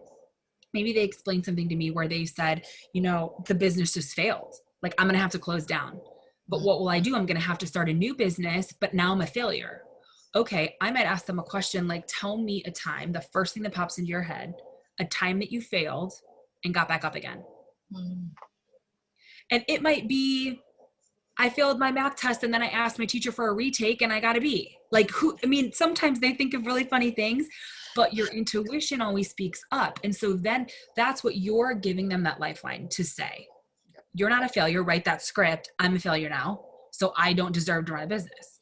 maybe they explained something to me where they said, the business just failed. Like, I'm going to have to close down. But what will I do? I'm going to have to start a new business, but now I'm a failure. Okay, I might ask them a question like, tell me a time, the first thing that pops into your head, a time that you failed and got back up again. Mhm. And it might be, I failed my math test and then I asked my teacher for a retake and I got a B. Like, sometimes they think of really funny things, but your intuition always speaks up. And so then that's what you're giving them, that lifeline to say. You're not a failure, write that script. I'm a failure now, so I don't deserve to run a business.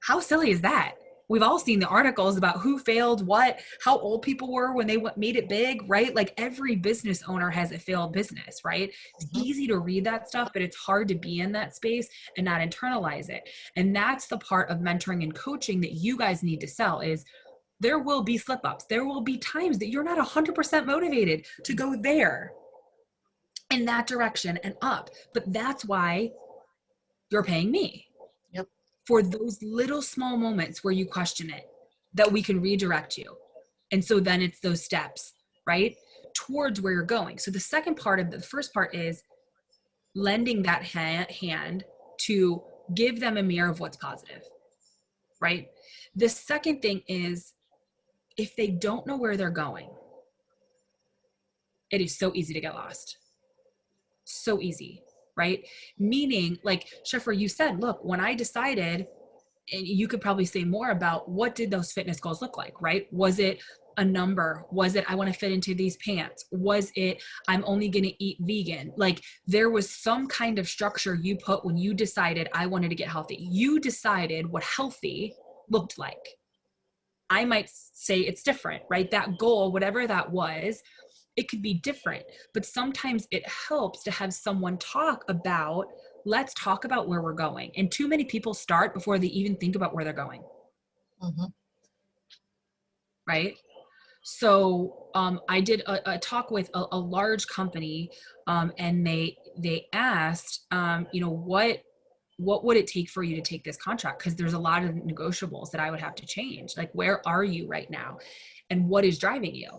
How silly is that? We've all seen the articles about who failed what, how old people were when they made it big, right? Like, every business owner has a failed business, right? It's Mhm. easy to read that stuff, but it's hard to be in that space and not internalize it. And that's the part of mentoring and coaching that you guys need to sell is there will be slip ups. There will be times that you're not 100% motivated to go there in that direction and up. But that's why you're paying me. Yep. For those little small moments where you question it, that we can redirect you. And so then it's those steps, right? Towards where you're going. So the second part of the first part is lending that hand to give them a mirror of what's positive, right? The second thing is, if they don't know where they're going, it is so easy to get lost. So easy, right? Meaning, like Sheffer, you said, look, when I decided, and you could probably say more about what did those fitness goals look like, right? Was it a number? Was it, I want to fit into these pants? Was it, I'm only going to eat vegan? Like, there was some kind of structure you put when you decided I wanted to get healthy. You decided what healthy looked like. I might say it's different, right? That goal, whatever that was, it could be different, but sometimes it helps to have someone talk about, let's talk about where we're going. And too many people start before they even think about where they're going. Mhm. Right? So I did a talk with a large company, and they asked, what would it take for you to take this contract? Because there's a lot of negotiables that I would have to change. Like, where are you right now? And what is driving you?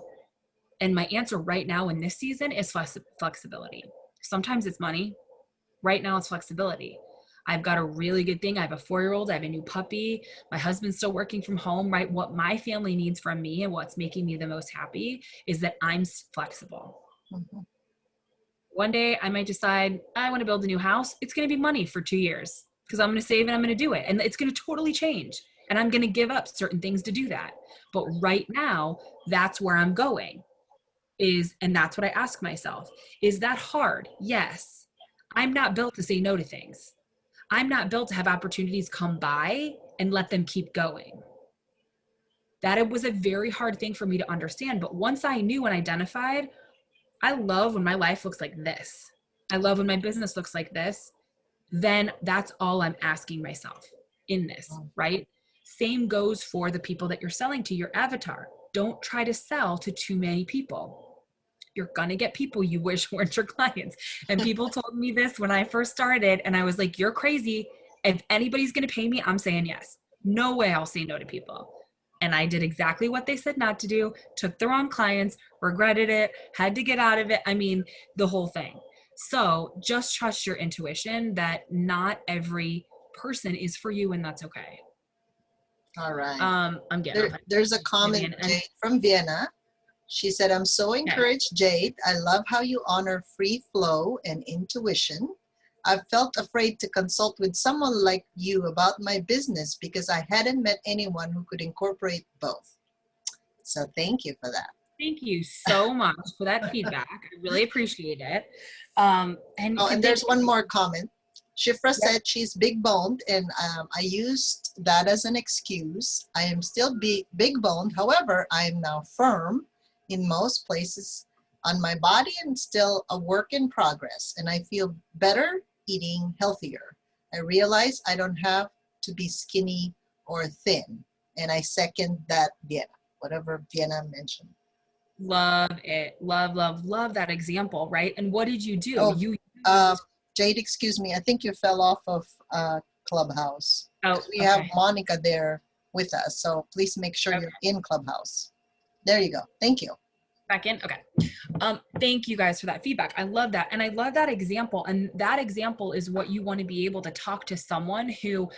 And my answer right now in this season is flexibility. Sometimes it's money. Right now it's flexibility. I've got a really good thing. I have a 4-year-old. I have a new puppy. My husband's still working from home, right? What my family needs from me and what's making me the most happy is that I'm flexible. Mhm. One day I might decide I want to build a new house. It's going to be money for 2 years because I'm going to save and I'm going to do it. And it's going to totally change. And I'm going to give up certain things to do that. But right now, that's where I'm going. And that's what I ask myself. Is that hard? Yes. I'm not built to say no to things. I'm not built to have opportunities come by and let them keep going. That it was a very hard thing for me to understand. But once I knew and identified, I love when my life looks like this. I love when my business looks like this. Then that's all I'm asking myself in this, right? Same goes for the people that you're selling to, your avatar. Don't try to sell to too many people. You're going to get people you wish weren't your clients. And people told me this when I first started, and I was like, you're crazy. If anybody's going to pay me, I'm saying yes. No way I'll say no to people. And I did exactly what they said not to do, took the wrong clients, regretted it, had to get out of it. I mean, the whole thing. So just trust your intuition that not every person is for you, and that's okay. All right. I'm getting off. There's a comment, Vivian, and- Jade from Vienna. She said, I'm so encouraged, Jade. I love how you honor free flow and intuition. I've felt afraid to consult with someone like you about my business because I hadn't met anyone who could incorporate both. So thank you for that. Thank you so much for that feedback. I really appreciate it. And there's one more comment. Shifra Yep. said she's big boned, and I used that as an excuse. I am still big boned. However, I am now firm in most places on my body and still a work in progress. And I feel better eating healthier. I realize I don't have to be skinny or thin. And I second that, Diana, whatever Diana mentioned. Love it. Love that example, right? And what did you do? Oh, You Uh, used, Jade, excuse me. I think you fell off of Clubhouse. oh, We have okay. Monica there with us, so please make sure Okay. you're in Clubhouse. There you go. Thank you. Back in? Okay. Thank you guys for that feedback. I love that. And I love that example. And that example is what you want to be able to talk to someone who,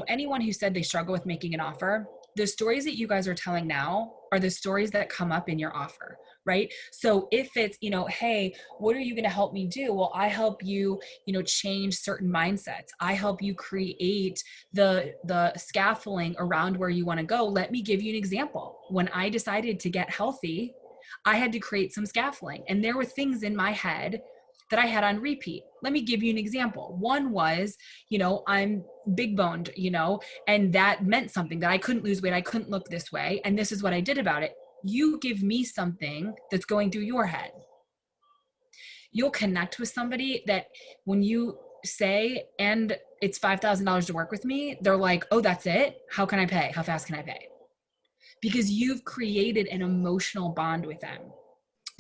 anyone who said they struggle with making an offer, the stories that you guys are telling now are the stories that come up in your offer, right? So if it's, hey, what are you going to help me do? Well, I help you, change certain mindsets. I help you create the scaffolding around where you want to go. Let me give you an example. When I decided to get healthy, I had to create some scaffolding, and there were things in my head that I had on repeat. Let me give you an example. One was, I'm big boned, and that meant something, that I couldn't lose weight. I couldn't look this way. And this is what I did about it. You give me something that's going through your head. You'll connect with somebody that when you say, and it's $5,000 to work with me, they're like, oh, that's it? How can I pay? How fast can I pay? Because you've created an emotional bond with them.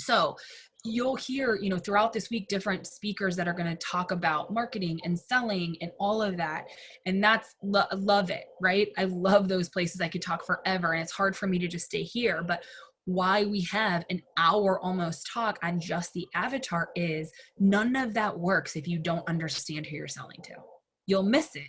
So you'll hear, throughout this week, different speakers that are going to talk about marketing and selling and all of that. And that's love it, right? I love those places. I could talk forever, and it's hard for me to just stay here. But why we have an hour almost talk on just the avatar is none of that works if you don't understand who you're selling to. You'll miss it.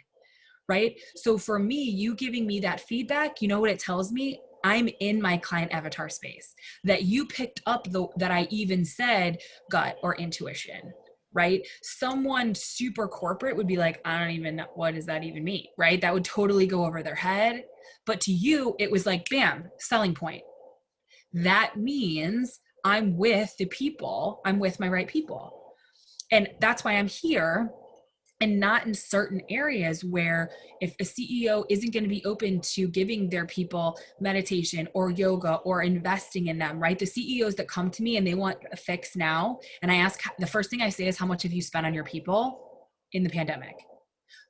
Right? So for me, you giving me that feedback, you know what it tells me? I'm in my client avatar space. That you picked up that I even said gut or intuition, right? Someone super corporate would be like, I don't even know, what does that even mean, right? That would totally go over their head. But to you, it was like, bam, selling point. That means I'm with the people, I'm with my right people. And that's why I'm here, and not in certain areas where if a CEO isn't going to be open to giving their people meditation or yoga or investing in them, right? The CEOs that come to me and they want a fix now, and I ask, the first thing I say is, how much have you spent on your people in the pandemic?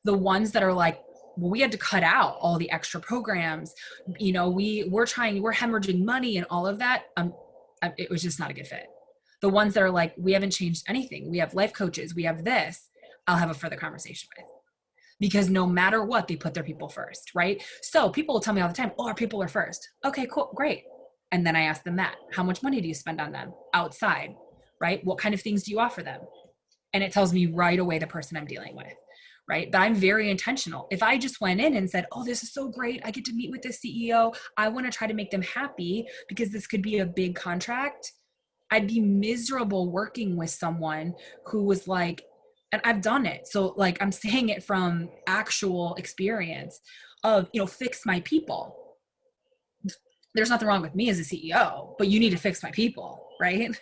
The ones that are like, well, we had to cut out all the extra programs, we're hemorrhaging money and all of that. It was just not a good fit. The ones that are like, we haven't changed anything. We have life coaches. We have this. I'll have a further conversation with, because no matter what, they put their people first, right? So people will tell me all the time, oh, our people are first. Okay, cool, great. And then I ask them that, how much money do you spend on them outside, right? What kind of things do you offer them? And it tells me right away the person I'm dealing with, right? But I'm very intentional. If I just went in and said, oh, this is so great, I get to meet with this CEO, I want to try to make them happy because this could be a big contract, I'd be miserable working with someone who was like, and I've done it. So like, I'm saying it from actual experience of, fix my people. There's nothing wrong with me as a CEO, but you need to fix my people, right?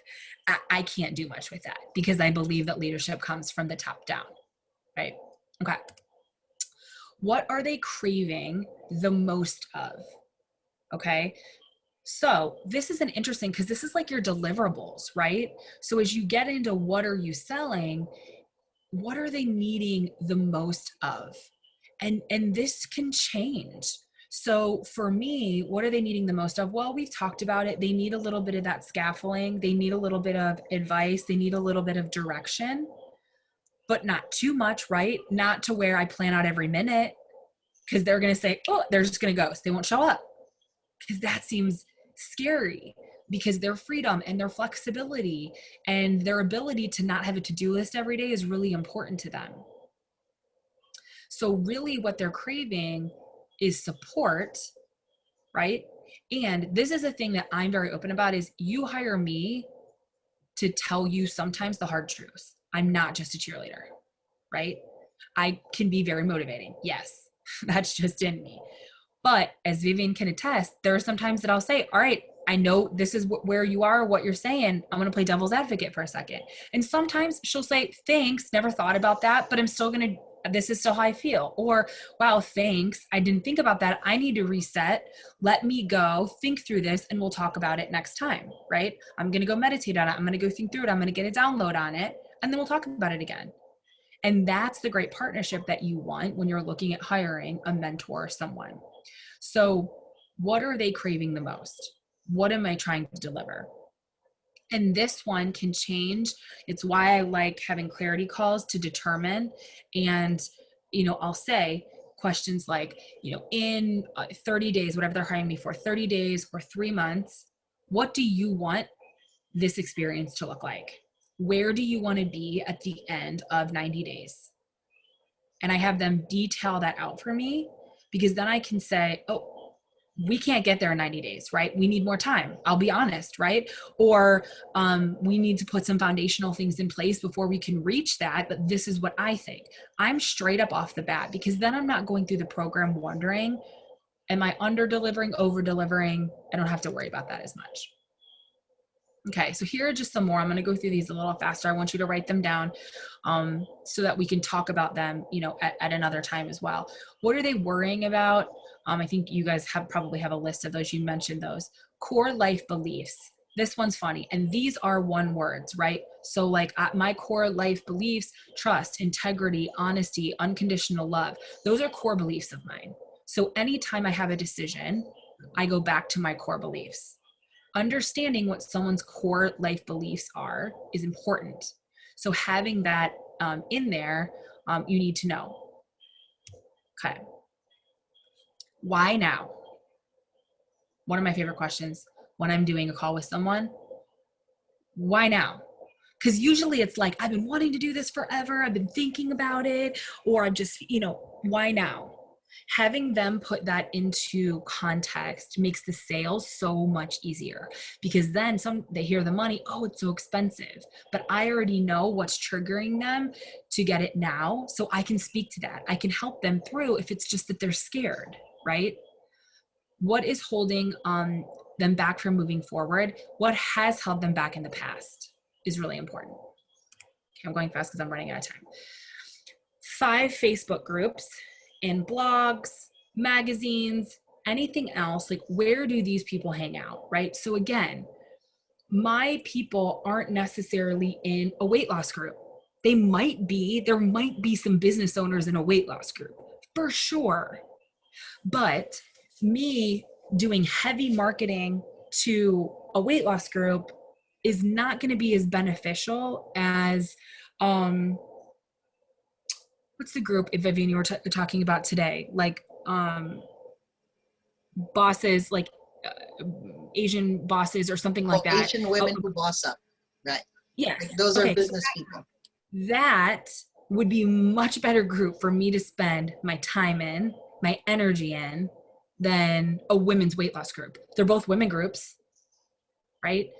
I can't do much with that because I believe that leadership comes from the top down, right? Okay. What are they craving the most of? Okay. So this is an interesting, because this is like your deliverables, right? So as you get into what are you selling, what are they needing the most of? And this can change. So for me, what are they needing the most of? Well, we've talked about it. They need a little bit of that scaffolding. They need a little bit of advice. They need a little bit of direction, but not too much, right? Not to where I plan out every minute, because they're going to say, oh, they're just going to ghost. They won't show up, because that seems scary, because their freedom and their flexibility and their ability to not have a to-do list every day is really important to them. So really what they're craving is support, right? And this is a thing that I'm very open about, is you hire me to tell you sometimes the hard truths. I'm not just a cheerleader, right? I can be very motivating. Yes, that's just in me. But as Vivian can attest, there are some times that I'll say, all right, I know this is where you are, what you're saying. I'm going to play devil's advocate for a second. And sometimes she'll say, thanks, never thought about that, but I'm still going to this is still how I feel. Or, wow, thanks. I didn't think about that. I need to reset. Let me go think through this and we'll talk about it next time, right? I'm going to go meditate on it. I'm going to go think through it. I'm going to get a download on it. And then we'll talk about it again. And that's the great partnership that you want when you're looking at hiring a mentor or someone. So what are they craving the most? What am I trying to deliver? And this one can change. It's why I like having clarity calls to determine. And, I'll say questions like, in 30 days, whatever they're hiring me for, 30 days or 3 months, what do you want this experience to look like? Where do you want to be at the end of 90 days? And I have them detail that out for me, because then I can say, oh, we can't get there in 90 days, right? We need more time. I'll be honest, right? Or we need to put some foundational things in place before we can reach that. But this is what I think. I'm straight up off the bat, because then I'm not going through the program wondering, am I under delivering, over delivering? I don't have to worry about that as much. Okay, so here are just some more. I'm going to go through these a little faster. I want you to write them down so that we can talk about them, at another time as well. What are they worrying about? I think you guys probably have a list of those. You mentioned those. Core life beliefs. This one's funny. And these are one words, right? So like my core life beliefs: trust, integrity, honesty, unconditional love. Those are core beliefs of mine. So anytime I have a decision, I go back to my core beliefs. Understanding what someone's core life beliefs are is important. So having that in there, you need to know. Okay. Why now? One of my favorite questions when I'm doing a call with someone. Why now? Because usually it's like, I've been wanting to do this forever. I've been thinking about it, or I'm just, why now? Having them put that into context makes the sales so much easier, because then they hear the money, oh, it's so expensive, but I already know what's triggering them to get it now. So I can speak to that. I can help them through if it's just that they're scared, right? What is holding them back from moving forward? What has held them back in the past is really important. Okay, I'm going fast because I'm running out of time. 5 Facebook groups and blogs, magazines, anything else, like where do these people hang out, right? So again, my people aren't necessarily in a weight loss group. There might be some business owners in a weight loss group, for sure. But me doing heavy marketing to a weight loss group is not going to be as beneficial as, what's the group, if Vivian, you were talking about today, like bosses, like Asian bosses or something like that. Asian women who boss up, right? Yes. Like those are business people. That would be a much better group for me to spend my time in, my energy in, than a women's weight loss group. They're both women groups, right?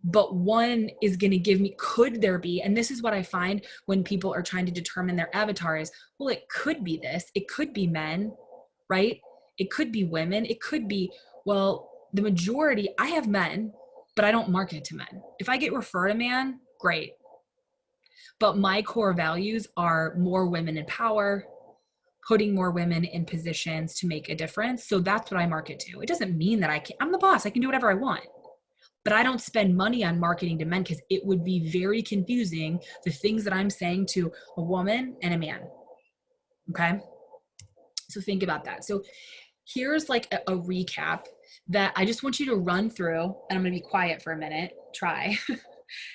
But one is going to give me, could there be, and this is what I find when people are trying to determine their avatar is, well, it could be this, it could be men, right? It could be women, it could be, well, the majority, I have men, but I don't market to men. If I get referred a man, great. But my core values are more women in power, putting more women in positions to make a difference. So that's what I market to. It doesn't mean that I'm the boss, I can do whatever I want. But I don't spend money on marketing to men, because it would be very confusing, the things that I'm saying to a woman and a man. Okay. So think about that. So here's like a recap that I just want you to run through, and I'm going to be quiet for a minute, try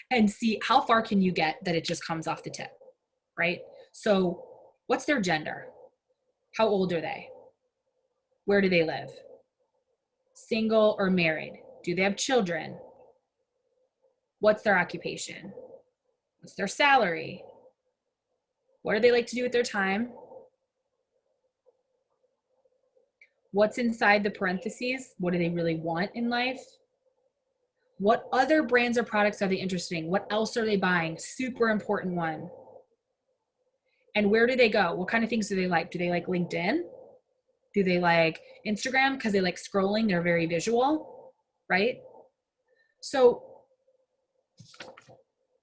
and see how far can you get that it just comes off the tip, right? So what's their gender? How old are they? Where do they live? Single or married? Do they have children? What's their occupation? What's their salary? What do they like to do with their time? What's inside the parentheses? What do they really want in life? What other brands or products are they interested in? What else are they buying? Super important one. And where do they go? What kind of things do they like? Do they like LinkedIn? Do they like Instagram because they like scrolling? They're very visual, right? So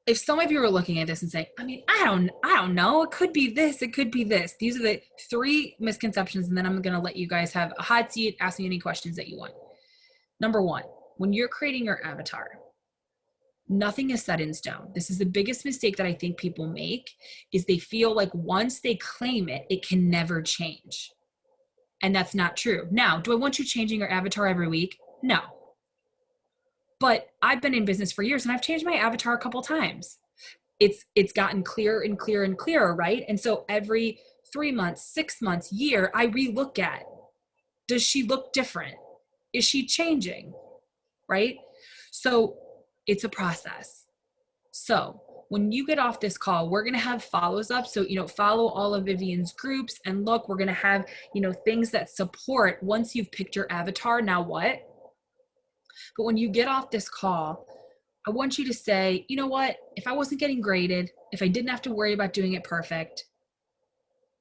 if some of you are looking at this and saying, I mean, I don't know, it could be this, it could be this. These are the 3 misconceptions, and then I'm going to let you guys have a hot seat, ask me any questions that you want. Number 1, when you're creating your avatar, nothing is set in stone. This is the biggest mistake that I think people make, is they feel like once they claim it, it can never change. And that's not true. Now, do I want you changing your avatar every week? No. But I've been in business for years and I've changed my avatar a couple times. It's gotten clearer and clearer and clearer, right? And so every 3 months, 6 months, year, I relook at, does she look different? Is she changing? Right? So it's a process. So when you get off this call, we're going to have follows up. So, follow all of Vivian's groups, and look, we're going to have, things that support once you've picked your avatar, now what? But when you get off this call, I want you to say, you know what, if I wasn't getting graded, if I didn't have to worry about doing it perfect,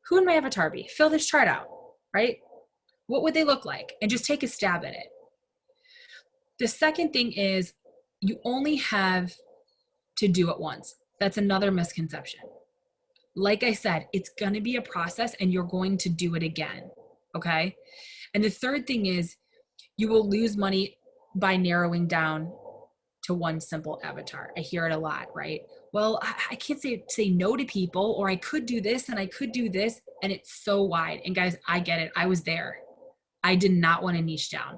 who would my avatar be? Fill this chart out, right? What would they look like? And just take a stab at it. The second thing is, you only have to do it once. That's another misconception. Like I said, it's going to be a process and you're going to do it again. Okay. And the third thing is, you will lose money by narrowing down to one simple avatar. I hear it a lot, right? Well, I can't say no to people, or I could do this and I could do this. And it's so wide. And guys, I get it. I was there. I did not want to niche down.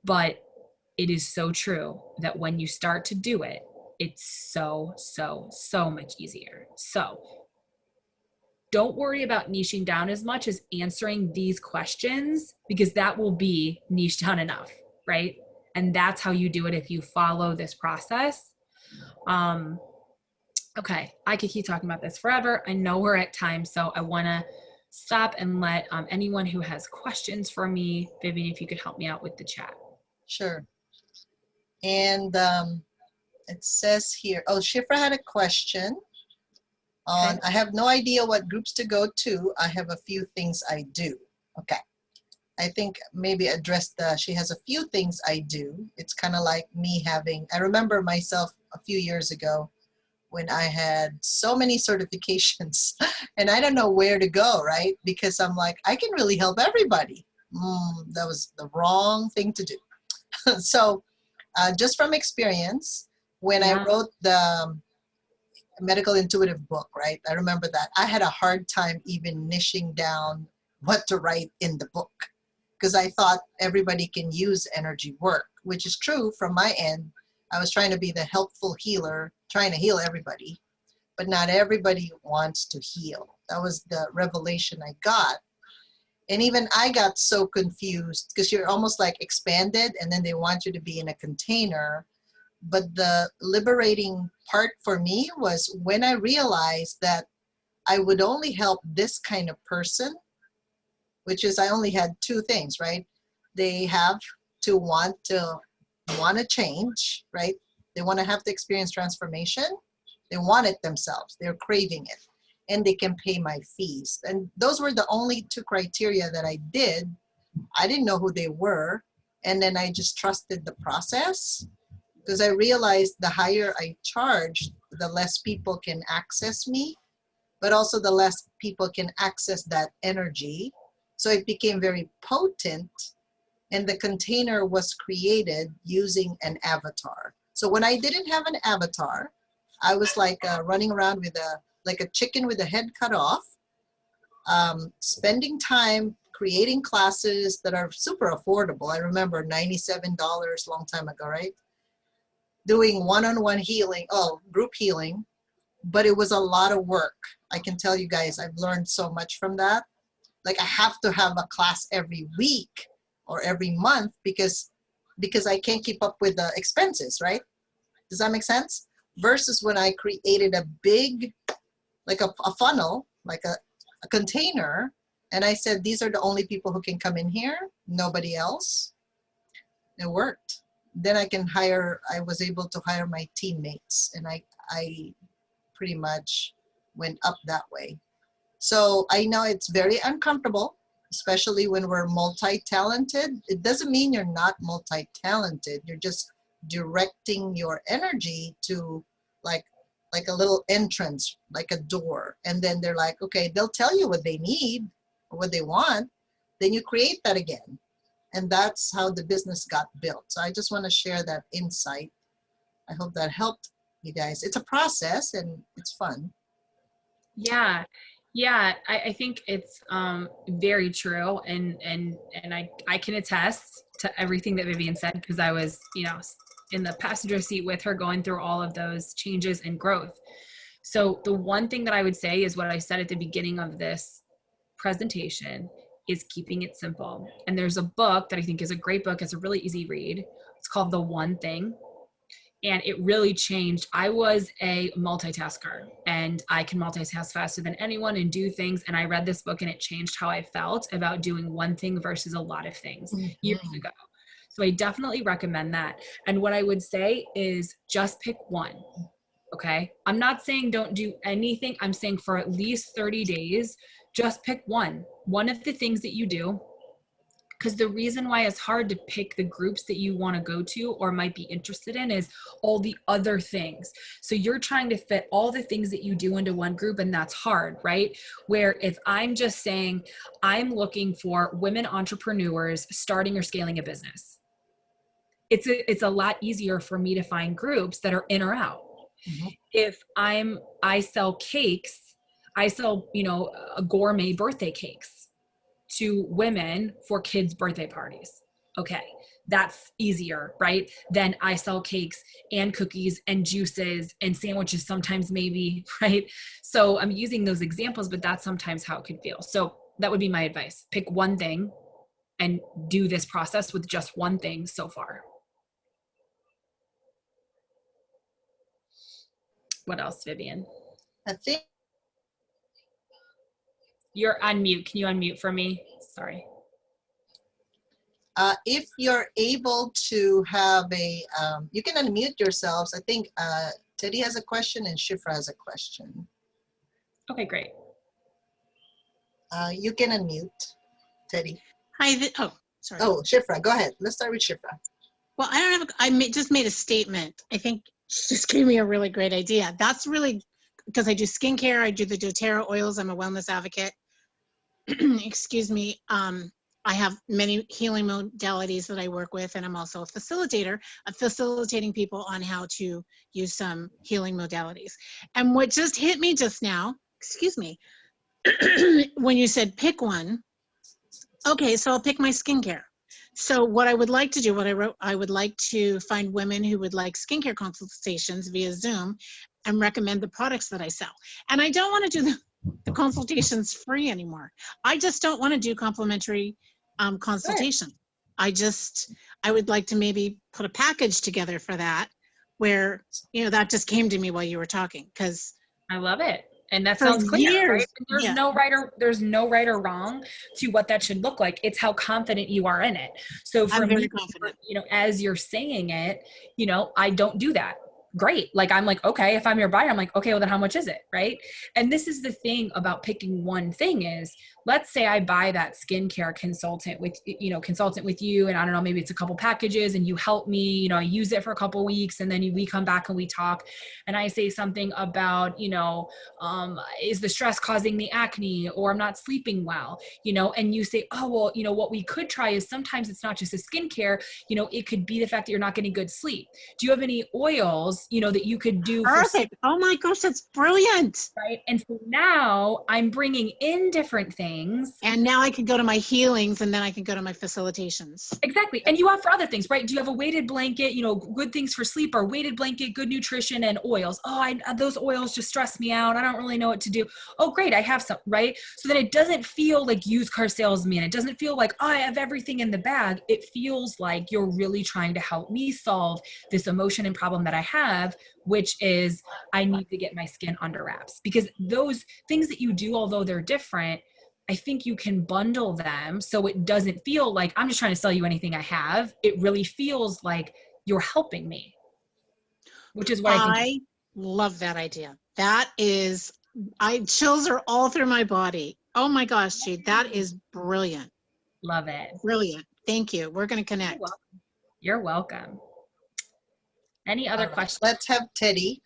But it is so true that when you start to do it, it's so much easier. So don't worry about niching down as much as answering these questions, because that will be niche down enough, right? And that's how you do it if you follow this process. Okay, I could keep talking about this forever. I know we're at time, so I want to stop and let anyone who has questions for me, Vivian, if you could help me out with the chat. Sure. And it says here, oh, Shifra had a question on, Okay. I have no idea what groups to go to. I have a few things I do. Okay. I think maybe address she has a few things I do. It's kind of like me having, I remember myself a few years ago when I had so many certifications and I don't know where to go, right? Because I'm like, I can really help everybody. That was the wrong thing to do. So just from experience, when I wrote the medical intuitive book, right? I remember that I had a hard time even niching down what to write in the book, because I thought everybody can use energy work, which is true from my end. I was trying to be the helpful healer, trying to heal everybody, but not everybody wants to heal. That was the revelation I got. And even I got so confused, because you're almost like expanded and then they want you to be in a container. But the liberating part for me was when I realized that I would only help this kind of person, which is I only had 2 things, right? They have to want to change, right? They want to have to experience transformation. They want it themselves. They're craving it. And they can pay my fees. And those were the only 2 criteria that I did. I didn't know who they were. And then I just trusted the process, because I realized the higher I charged, the less people can access me, but also the less people can access that energy. So it became very potent, and the container was created using an avatar. So when I didn't have an avatar, I was like running around with like a chicken with a head cut off, spending time creating classes that are super affordable. I remember $97 a long time ago, right? Doing one-on-one healing, group healing, but it was a lot of work. I can tell you guys, I've learned so much from that. Like I have to have a class every week or every month because I can't keep up with the expenses, right? Does that make sense? Versus when I created a big, like a funnel, like a container, and I said, these are the only people who can come in here, nobody else. It worked. Then I was able to hire my teammates, and I pretty much went up that way. So I know it's very uncomfortable, especially when we're multi-talented. It doesn't mean you're not multi-talented. You're just directing your energy to like a little entrance, like a door. And then they're like, okay, they'll tell you what they need or what they want. Then you create that again. And that's how the business got built. So I just want to share that insight. I hope that helped you guys. It's a process and it's fun. Yeah. Yeah, I think it's very true, and I can attest to everything that Vivian said, because I was, you know, in the passenger seat with her going through all of those changes and growth. So the one thing that I would say is what I said at the beginning of this presentation is keeping it simple. And there's a book that I think is a great book. It's a really easy read. It's called The One Thing. And it really changed. I was a multitasker, and I can multitask faster than anyone and do things. And I read this book and it changed how I felt about doing one thing versus a lot of things years ago. So I definitely recommend that. And what I would say is just pick one. Okay. I'm not saying don't do anything. I'm saying for at least 30 days, just pick one of the things that you do. Because the reason why it's hard to pick the groups that you want to go to or might be interested in is all the other things. So you're trying to fit all the things that you do into one group, and that's hard, right? Where if I'm just saying I'm looking for women entrepreneurs starting or scaling a business, it's a lot easier for me to find groups that are in or out. Mm-hmm. If I sell cakes, I sell, you know, gourmet birthday cakes to women for kids' birthday parties. Okay, that's easier, right? Then I sell cakes and cookies and juices and sandwiches sometimes, maybe, right? So I'm using those examples, but that's sometimes how it could feel. So that would be my advice. Pick one thing and do this process with just one thing so far. What else, Vivian? I think you're on mute. Can you unmute for me? Sorry. If you're able to have you can unmute yourselves. I think Teddy has a question and Shifra has a question. Okay, great. You can unmute, Teddy. Hi. Sorry. Oh, Shifra, go ahead. Let's start with Shifra. Well, just made a statement. I think she just gave me a really great idea. That's really, because I do skincare, I do the doTERRA oils, I'm a wellness advocate. Excuse me. I have many healing modalities that I work with, and I'm also a facilitator of facilitating people on how to use some healing modalities. And what just hit me just now, excuse me, when you said pick one, okay, so I'll pick my skincare. So what I would like to do, I would like to find women who would like skincare consultations via Zoom and recommend the products that I sell. And I don't want to do the consultations free anymore. I just don't want to do complimentary consultation. Right. I would like to maybe put a package together for that, where, you know, that just came to me while you were talking, because I love it. And that sounds clear, right? There's no right or wrong to what that should look like. It's how confident you are in it. So for I'm very me, confident. You know, as you're saying it, you know, I don't do that. Great. Like, I'm like, okay, if I'm your buyer, I'm like, okay, well then how much is it? Right. And this is the thing about picking one thing is, let's say I buy that skincare consultant with you. And I don't know, maybe it's a couple packages and you help me, you know, I use it for a couple weeks and then we come back and we talk and I say something about, you know, is the stress causing the acne, or I'm not sleeping well, you know, and you say, oh, well, you know, what we could try is sometimes it's not just a skincare, you know, it could be the fact that you're not getting good sleep. Do you have any oils, you know, that you could do? Perfect. Oh my gosh, that's brilliant. Right. And so now I'm bringing in different things. And now I can go to my healings and then I can go to my facilitations. Exactly. And you have for other things, right? Do you have a weighted blanket, you know, good things for sleep, or weighted blanket, good nutrition and oils? Oh, those oils just stress me out. I don't really know what to do. Oh, great. I have some, right? So that it doesn't feel like used car salesman. It doesn't feel like, oh, I have everything in the bag. It feels like you're really trying to help me solve this emotion and problem that I have, which is I need to get my skin under wraps. Because those things that you do, although they're different, I think you can bundle them so it doesn't feel like I'm just trying to sell you anything I have. It really feels like you're helping me, which is what I think. I love that idea. That is, chills are all through my body. Oh my gosh, Jade, that is brilliant. Love it. Brilliant. Thank you. We're going to connect. You're welcome. Any other All right, questions? let's have Teddy.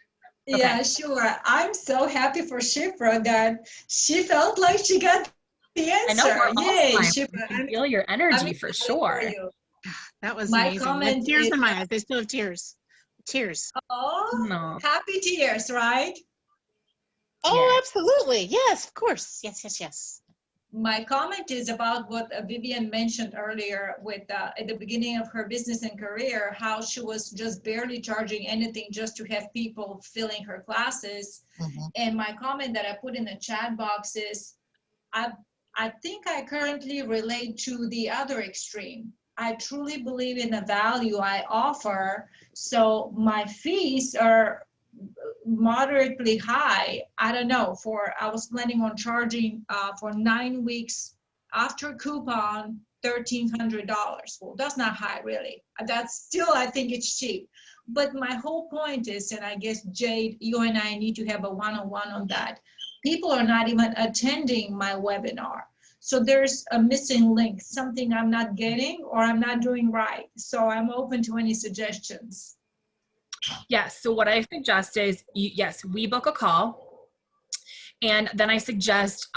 Yeah, sure. I'm so happy for Shipra that she felt like she got the I know answer. we're all Yay, smiling. Shipra. I can I'm, feel your I'm energy for excited for sure. you. That was My amazing. With comment tears is, in my eyes. I still have tears. Tears. oh, No. happy tears, right? Oh, absolutely. Yes, of course. Yes, yes, yes. My comment is about what Vivian mentioned earlier with at the beginning of her business and career, how she was just barely charging anything just to have people filling her classes. Mhm. And my comment that I put in the chat box is, I think I currently relate to the other extreme. I truly believe in the value I offer, so my fees are moderately high. I don't know, I was planning on charging for 9 weeks after coupon, $1,300. Well, that's not high really. That's still, I think it's cheap. But my whole point is, and I guess Jade, you and I need to have a one-on-one on that. People are not even attending my webinar. So there's a missing link, something I'm not getting or I'm not doing right. So I'm open to any suggestions. Yes. So what I suggest is, yes, we book a call, and then I suggest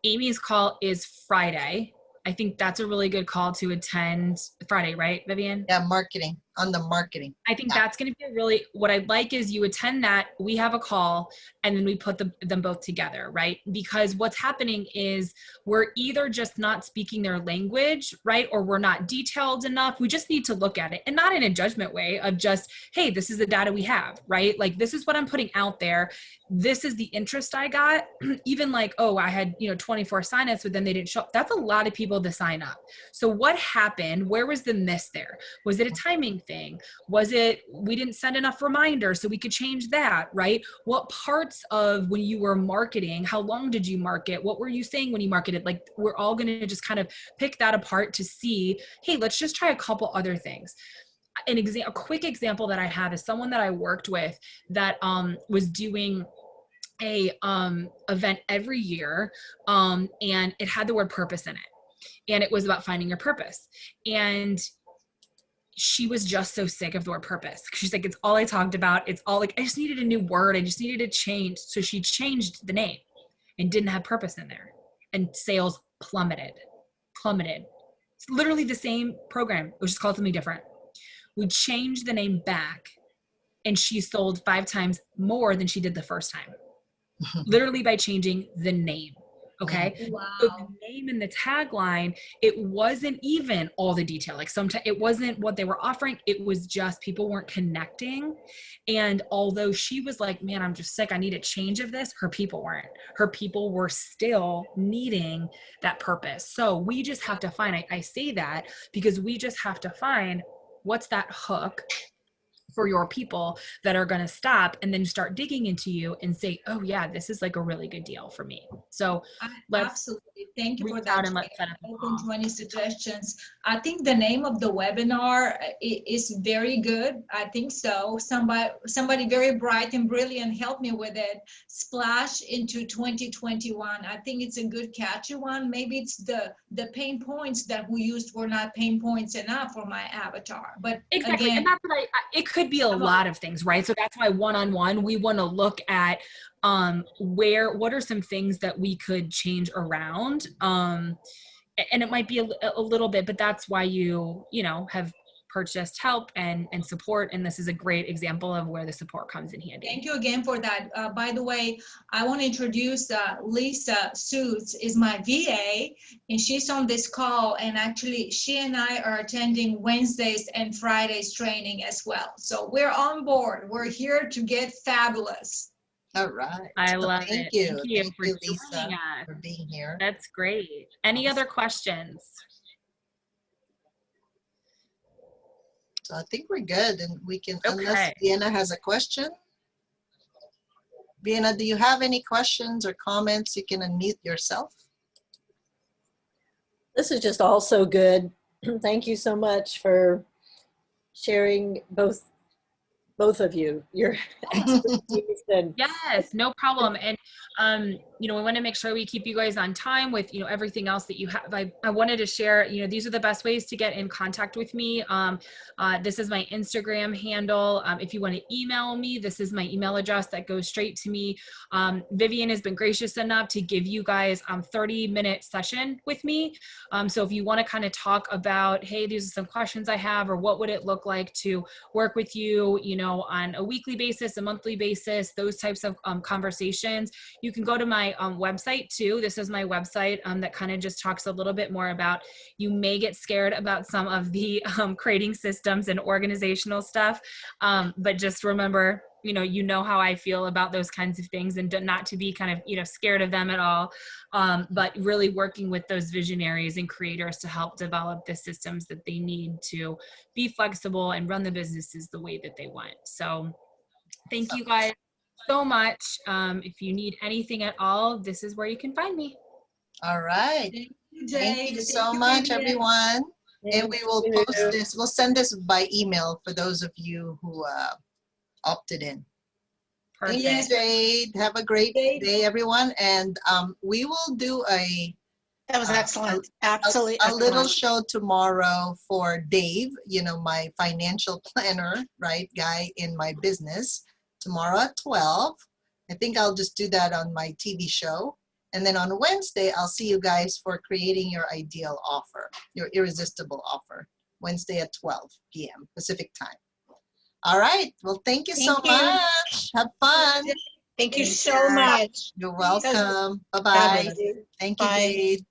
Amy's call is Friday. I think that's a really good call to attend. Friday, right, Vivian? Yeah, marketing, on the marketing. I think Yeah. that's going to be what I'd like is you attend that, we have a call, and then we put them both together, right? Because what's happening is we're either just not speaking their language, right? Or we're not detailed enough. We just need to look at it, and not in a judgment way of just, hey, this is the data we have, right? Like, this is what I'm putting out there. This is the interest I got. Even like, oh, I had, 24 signups, but then they didn't show up. That's a lot of people to sign up. So what happened? Where was the miss there? Was it a timing thing? Was it we didn't send enough reminders so we could change that, right? What parts of when you were marketing, how long did you market? What were you saying when you marketed? Like, we're all going to just kind of pick that apart to see, hey, let's just try a couple other things. A quick example that I have is someone that I worked with that was doing a event every year, and it had the word purpose in it, and it was about finding your purpose. And she was just so sick of the word purpose. She's like, it's all I talked about. It's all like, I just needed a new word. I just needed to change. So she changed the name and didn't have purpose in there. And sales plummeted. It's literally the same program. It was just called something different. We changed the name back, and she sold 5 times more than she did the first time. Literally by changing the name. Okay. Wow. So the name and the tagline, it wasn't even all the detail. Like, sometimes it wasn't what they were offering. It was just people weren't connecting. And although she was like, man, I'm just sick, I need a change of this, her people weren't. Her people were still needing that purpose. So we just have to find, I say that because we just have to find what's that hook for your people that are going to stop and then start digging into you and say, oh yeah, this is like a really good deal for me. So let's Absolutely. Thank you for reach that. out and let's set up a Open call. to any suggestions. I think the name of the webinar is very good. I think so. Somebody very bright and brilliant helped me with it. Splash into 2021. I think it's a good catchy one. Maybe it's the pain points that we used were not pain points enough for my avatar. But Exactly. again, And that's what it could be a lot of things, right? So that's why one-on-one, we want to look at what are some things that we could change around. And it might be a little bit, but that's why you have purchased help and support. And this is a great example of where the support comes in handy. thank you again for that. By the way, I want to introduce Lisa Suits is my VA, and she's on this call. And actually, she and I are attending Wednesdays and Fridays training as well. So we're on board. We're here to get fabulous. All right. I love Thank it. you. Thank you Thank for you, joining Lisa, us. for being here. That's great. Any other questions? So I think we're good, and we can, unless Okay. Vienna has a question. Vienna, do you have any questions or comments? You can unmute yourself. This is just all so good. Thank you so much for sharing both both of you, your expertise and Yes, no problem. And, we want to make sure we keep you guys on time with, everything else that you have. I wanted to share, these are the best ways to get in contact with me. This is my Instagram handle. If you want to email me, this is my email address that goes straight to me. Vivian has been gracious enough to give you guys 30-minute session with me. So if you want to kind of talk about, hey, these are some questions I have, or what would it look like to work with you, on a weekly basis, a monthly basis, those types of conversations, you can go to my website too. This is my website that kind of just talks a little bit more about, you may get scared about some of the creating systems and organizational stuff, but just remember, you know how I feel about those kinds of things, and not to be kind of, scared of them at all, but really working with those visionaries and creators to help develop the systems that they need to be flexible and run the businesses the way that they want. So thank you guys so much. If you need anything at all, this is where you can find me. All right. Thank you, Thank Jade. you Thank so you, much, Vivian. everyone. And we will Thank post you. this. We'll send this by email for those of you who opted in. Thank you, Perfect. Jade. Have a great Jade. day, everyone. And we will do That was excellent. Absolutely a little excellent. show tomorrow for Dave, my financial planner, right, guy in my business, tomorrow at 12. I think I'll just do that on my TV show. And then on Wednesday, I'll see you guys for creating your ideal offer, your irresistible offer, Wednesday at 12 p.m. Pacific time. All right. Well, thank you so Thank you. much. Have fun. Thank you Thank so you. much. You're welcome. God Bye-bye. bless you. Thank you, Bye. Jade.